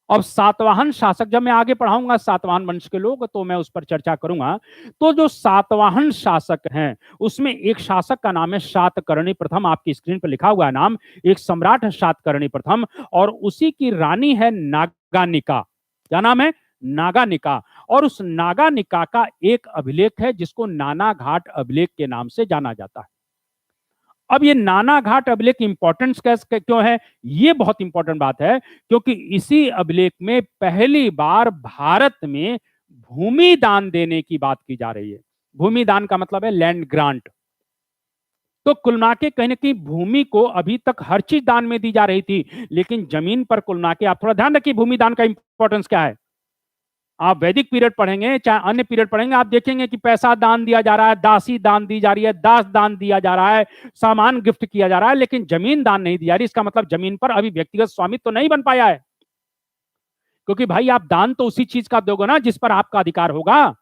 अब सातवाहन शासक, जब मैं आगे पढ़ाऊंगा सातवाहन वंश के लोग, तो मैं उस पर चर्चा करूंगा। तो जो सातवाहन शासक हैं उसमें एक शासक का नाम है शातकर्णी प्रथम, आपकी स्क्रीन पर लिखा हुआ है नाम। एक सम्राट है शातकर्णी प्रथम, और उसी की रानी है नागानिका। क्या नाम है? नागानिका। और उस नागानिका का एक अभिलेख है जिसको नाना घाट अभिलेख के नाम से जाना जाता है। अब ये नाना घाट अभिलेख इंपॉर्टेंस क्यों है? ये बहुत इंपॉर्टेंट बात है, क्योंकि इसी अभिलेख में पहली बार भारत में भूमि दान देने की बात की जा रही है। भूमि दान का मतलब है लैंड ग्रांट। तो कुल मिला के कहीं ना कहीं भूमि को अभी तक हर चीज दान में दी जा रही थी, लेकिन जमीन पर कुल मिला के, आप थोड़ा ध्यान रखिए भूमि दान का इंपॉर्टेंस क्या है। आप वैदिक पीरियड पढ़ेंगे चाहे अन्य पीरियड पढ़ेंगे, आप देखेंगे कि पैसा दान दिया जा रहा है, दासी दान दी जा रही है, दास दान दिया जा रहा है, सामान गिफ्ट किया जा रहा है, लेकिन जमीन दान नहीं दी जा रही। इसका मतलब जमीन पर अभी व्यक्तिगत स्वामित्व तो नहीं बन पाया है, क्योंकि भाई आप दान तो उसी चीज का दोगे ना जिस पर आपका अधिकार होगा।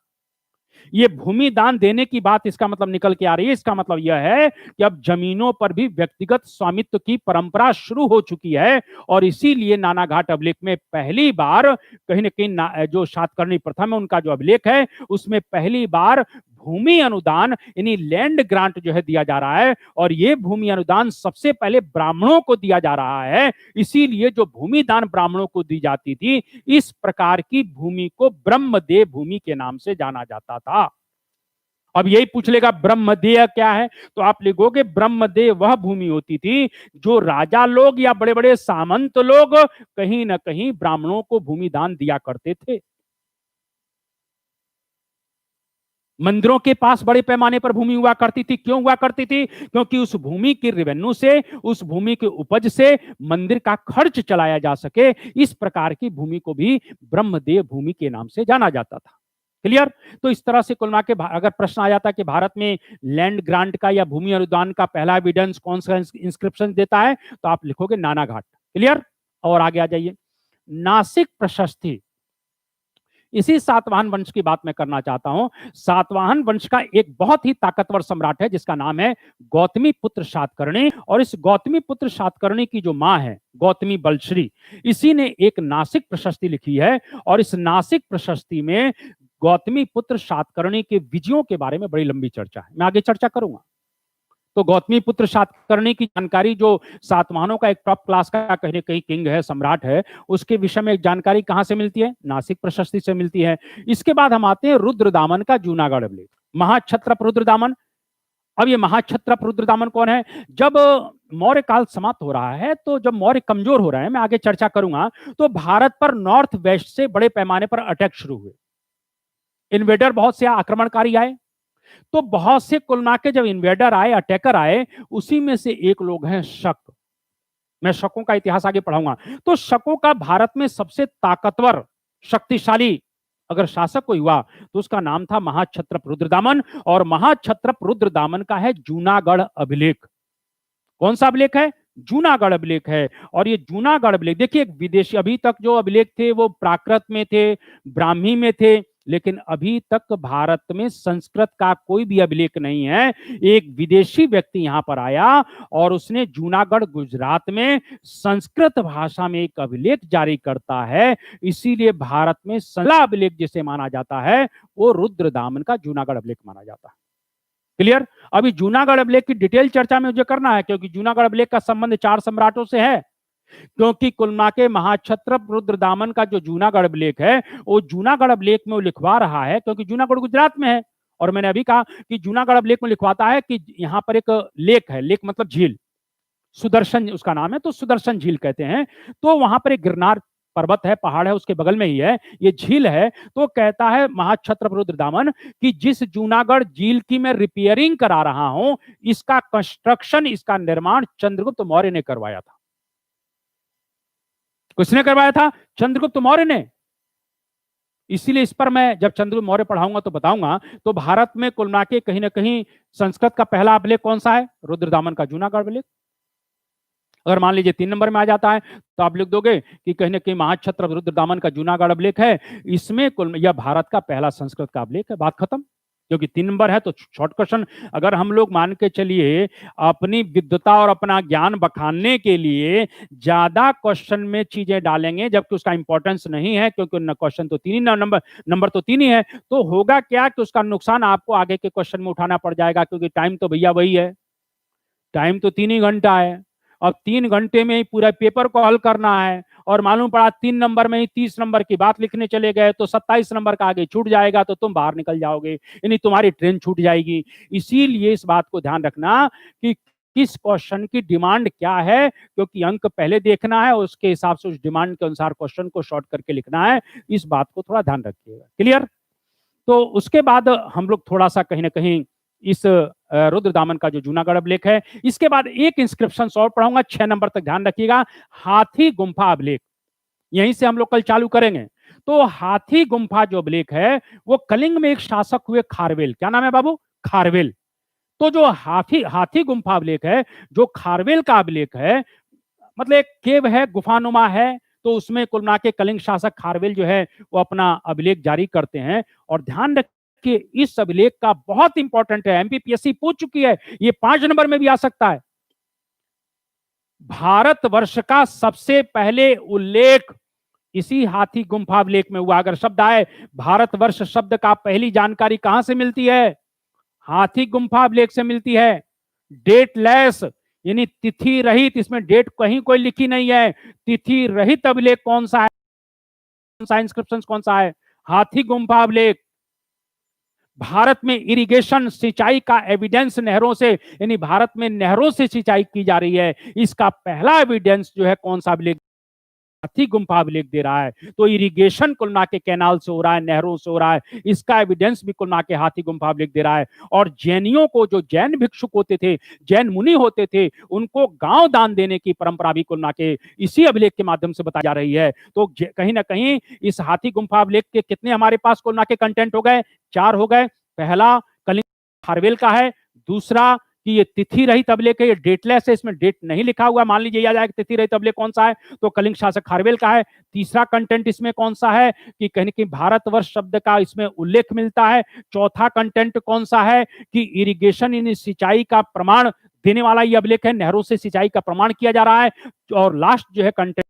ये भूमि दान देने की बात इसका मतलब निकल के आ रही है। इसका मतलब यह है कि अब जमीनों पर भी व्यक्तिगत स्वामित्व की परंपरा शुरू हो चुकी है, और इसीलिए नाना घाट अभिलेख में पहली बार कहीं ना कहीं जो शातकर्णी प्रथम है उनका जो अभिलेख है उसमें पहली बार भूमि अनुदान यानी लैंड ग्रांट जो है दिया जा रहा है। और ये भूमि अनुदान सबसे पहले ब्राह्मणों को दिया जा रहा है। इसीलिए जो भूमि दान ब्राह्मणों को दी जाती थी, इस प्रकार की भूमि को ब्रह्मदेव भूमि के नाम से जाना जाता था। अब यही पूछ लेगा ब्रह्मदेव क्या है, तो आप लिखोगे ब्रह्मदेव वह भूमि होती थी जो राजा लोग या बड़े बड़े सामंत लोग कहीं ना कहीं ब्राह्मणों को भूमि दान दिया करते थे। मंदिरों के पास बड़े पैमाने पर भूमि हुआ करती थी। क्यों हुआ करती थी? क्योंकि उस भूमि की रेवेन्यू से, उस भूमि के उपज से मंदिर का खर्च चलाया जा सके। इस प्रकार की भूमि को भी ब्रह्मदेव भूमि के नाम से जाना जाता था। क्लियर? तो इस तरह से कुल मिला के अगर प्रश्न आ जाता है कि भारत में लैंड ग्रांट का या भूमि अनुदान का पहला एविडेंस कौन सा इंस्क्रिप्शन देता है, तो आप लिखोगे नाना घाट। क्लियर? और आगे आ जाइए। नासिक प्रशस्ति, इसी सातवाहन वंश की बात मैं करना चाहता हूं। सातवाहन वंश का एक बहुत ही ताकतवर सम्राट है जिसका नाम है गौतमी पुत्र शातकर्णी। और इस गौतमी पुत्र शातकर्णी की जो मां है गौतमी बलश्री, इसी ने एक नासिक प्रशस्ति लिखी है। और इस नासिक प्रशस्ति में गौतमी पुत्र शातकर्णी के विजयों के बारे में बड़ी लंबी चर्चा है, मैं आगे चर्चा करूंगा। तो गौतमी पुत्र शातकर्णी की जानकारी, जो सातवाहनों का एक टॉप क्लास का कहीं कहीं किंग है, सम्राट है, उसके विषय में जानकारी कहां से मिलती है? नासिक प्रशस्ति से मिलती है। इसके बाद हम आते हैं रुद्रदामन का जूनागढ़ अभिलेख, महाक्षत्रप रुद्रदामन। अब ये महाक्षत्रप रुद्रदामन कौन है? जब मौर्य काल समाप्त हो रहा है, तो जब मौर्य कमजोर हो रहे हैं, मैं आगे चर्चा करूंगा, तो भारत पर नॉर्थ वेस्ट से बड़े पैमाने पर अटैक शुरू हुए। इन्वेडर बहुत से आक्रमणकारी आए। तो बहुत से कुल मिला के जब इन्वेडर आए, अटैकर आए, उसी में से एक लोग हैं शक। मैं शकों का इतिहास आगे पढ़ाऊंगा। तो शकों का भारत में सबसे ताकतवर, शक्तिशाली अगर शासक कोई हुआ तो उसका नाम था महाक्षत्रप रुद्रदामन। और महाक्षत्रप रुद्रदामन का है जूनागढ़ अभिलेख। कौन सा अभिलेख है? जूनागढ़ अभिलेख है। और ये जूनागढ़ अभिलेख देखिए, विदेशी अभी तक जो अभिलेख थे वो प्राकृत में थे, ब्राह्मी में थे, लेकिन अभी तक भारत में संस्कृत का कोई भी अभिलेख नहीं है। एक विदेशी व्यक्ति यहां पर आया और उसने जूनागढ़ गुजरात में संस्कृत भाषा में एक अभिलेख जारी करता है। इसीलिए भारत में पहला अभिलेख जिसे माना जाता है वो रुद्रदामन का जूनागढ़ अभिलेख माना जाता है। क्लियर? अभी जूनागढ़ अभिलेख की डिटेल चर्चा में मुझे करना है, क्योंकि जूनागढ़ अभिलेख का संबंध 4 सम्राटों से है। क्योंकि कुल मिला के महाक्षत्रप रुद्रदामन का जो जूनागढ़ अभिलेख है, वो जूनागढ़ अभिलेख में वो लिखवा रहा है, क्योंकि जूनागढ़ गुजरात में है। और मैंने अभी कहा कि जूनागढ़ अभिलेख में लिखवाता है कि यहां पर एक लेक है, लेक मतलब झील, सुदर्शन उसका नाम है, तो सुदर्शन झील कहते हैं। तो वहां पर एक गिरनार पर्वत है, पहाड़ है, उसके बगल में ही है, ये झील है। तो कहता है महाक्षत्रप रुद्रदामन कि जिस जूनागढ़ झील की मैं रिपेयरिंग करा रहा हूं, इसका कंस्ट्रक्शन, इसका निर्माण चंद्रगुप्त मौर्य ने करवाया था। किसने करवाया था? चंद्रगुप्त मौर्य ने। इसीलिए इस पर मैं जब चंद्रगुप्त मौर्य पढ़ाऊंगा तो बताऊंगा। तो भारत में कुल मिला के कहीं ना कहीं संस्कृत का पहला अभिलेख कौन सा है? रुद्रदामन का जूनागढ़ अभिलेख। अगर मान लीजिए 3 नंबर में आ जाता है तो आप लिख दोगे कि कहीं ना कहीं महाक्षत्रप रुद्रदामन का जूनागढ़ अभिलेख है। इसमें कुल यह भारत का पहला संस्कृत का अभिलेख है। बात खत्म। क्योंकि 3 नंबर है तो शॉर्ट क्वेश्चन। अगर हम लोग मान के चलिए अपनी विद्वता और अपना ज्ञान बखानने के लिए ज्यादा क्वेश्चन में चीजें डालेंगे, जबकि उसका इंपॉर्टेंस नहीं है, क्योंकि क्वेश्चन तो 3 ही नंबर तो 3 ही है, तो होगा क्या कि उसका नुकसान आपको आगे के क्वेश्चन में उठाना पड़ जाएगा। क्योंकि टाइम तो भैया वही है, टाइम तो 3 ही घंटा है। अब 3 घंटे में ही पूरा पेपर को हल करना है, और मालूम पड़ा 3 नंबर में ही 30 नंबर की बात लिखने चले गए तो 27 नंबर का आगे छूट जाएगा, तो तुम बाहर निकल जाओगे, यानी तुम्हारी ट्रेन छूट जाएगी। इसीलिए इस बात को ध्यान रखना कि किस क्वेश्चन की डिमांड क्या है, क्योंकि अंक पहले देखना है, उसके हिसाब से उस डिमांड के अनुसार क्वेश्चन को शॉर्ट करके लिखना है। इस बात को थोड़ा ध्यान रखिएगा। क्लियर? तो उसके बाद हम लोग थोड़ा सा कहीं ना कहीं इस रुद्रदामन का जो जूनागढ़ अभिलेख है, इसके बाद एक इंस्क्रिप्शन और पढ़ाऊंगा, 6 नंबर तक ध्यान रखिएगा। हाथी गुम्फा अभिलेख, यहीं से हम लोग कल चालू करेंगे। तो हाथी गुम्फा जो अभिलेख है वो कलिंग में एक शासक हुए खारवेल। क्या नाम है बाबू? खारवेल। तो जो हाथी गुम्फा अभिलेख है, जो खारवेल का अभिलेख है, मतलब एक केव है, गुफानुमा है, तो उसमें कुल मिला के कलिंग शासक खारवेल जो है वो अपना अभिलेख जारी करते हैं। और ध्यान रखिए इस अभिलेख का बहुत इंपॉर्टेंट है, एमपीपीएससी पूछ चुकी है, ये 5 नंबर में भी आ सकता है। भारतवर्ष का सबसे पहले उल्लेख इसी हाथी गुम्फा अभिलेख में हुआ। अगर शब्द आए भारतवर्ष शब्द का, पहली जानकारी कहां से मिलती है? हाथी गुम्फा अभिलेख से मिलती है। डेटलेस यानी तिथि रहित, इसमें डेट कहीं कोई लिखी नहीं है। तिथि रहित अभिलेख कौन सा है? कौन सा इंस्क्रिप्शन कौन सा है? हाथी गुम्फा अभिलेख। भारत में इरिगेशन, सिंचाई का एविडेंस नहरों से, यानी भारत में नहरों से सिंचाई की जा रही है, इसका पहला एविडेंस जो है कौन सा अभिलेख? हाथी गुम्फा अभिलेख दे रहा है। तो इरिगेशन कुल मिला के कैनाल से हो रहा है, नहरों से हो रहा है, इसका एविडेंस भी कुल मिला के हाथी गुम्फा अभिलेख दे रहा है। और जैनियों को, जो जैन भिक्षुक होते थे, जैन मुनि होते थे, उनको गांव दान देने की परंपरा भी कुल मिला के इसी अभिलेख के माध्यम से बताई जा रही है। तो कहीं ना कहीं इस हाथी गुम्फा अभिलेख के कितने हमारे पास कुल मिला के कंटेंट हो गए? 4 हो गए। पहला कलिंग खारवेल का है, दूसरा कि ये तिथि रहित अभिलेख है, ये डेटलेस है, इसमें डेट नहीं लिखा हुआ। मान लीजिए याद आया कि तिथि रहित अभिलेख कौन सा है, तो कलिंग शासक खारवेल का है। तीसरा कंटेंट इसमें कौन सा है कि कहीं कि भारतवर्ष शब्द का इसमें उल्लेख मिलता है। चौथा कंटेंट कौन सा है कि इरिगेशन यानी सिंचाई का प्रमाण देने वाला ये अभिलेख है, नहरों से सिंचाई का प्रमाण किया जा रहा है। और लास्ट जो है कंटेंट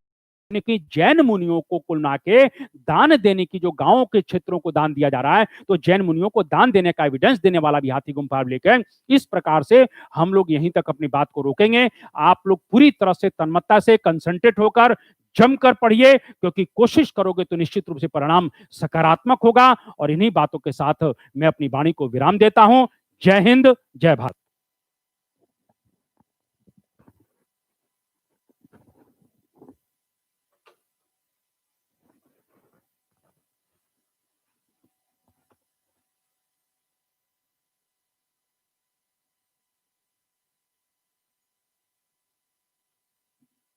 कि जैन मुनियों को कुल मिला के दान देने की, जो गांवों के क्षेत्रों को दान दिया जा रहा है, तो जैन मुनियों को दान देने का एविडेंस देने वाला भी हाथी गुम्फा अभिलेख है। इस प्रकार से हम लोग यहीं तक अपनी बात को रोकेंगे। आप लोग पूरी तरह से तन्मयता से कंसंट्रेट होकर जमकर पढ़िए, क्योंकि कोशिश करोगे तो निश्चित रूप से परिणाम सकारात्मक होगा। और इन्हीं बातों के साथ मैं अपनी वाणी को विराम देता हूं। जय हिंद, जय भारत।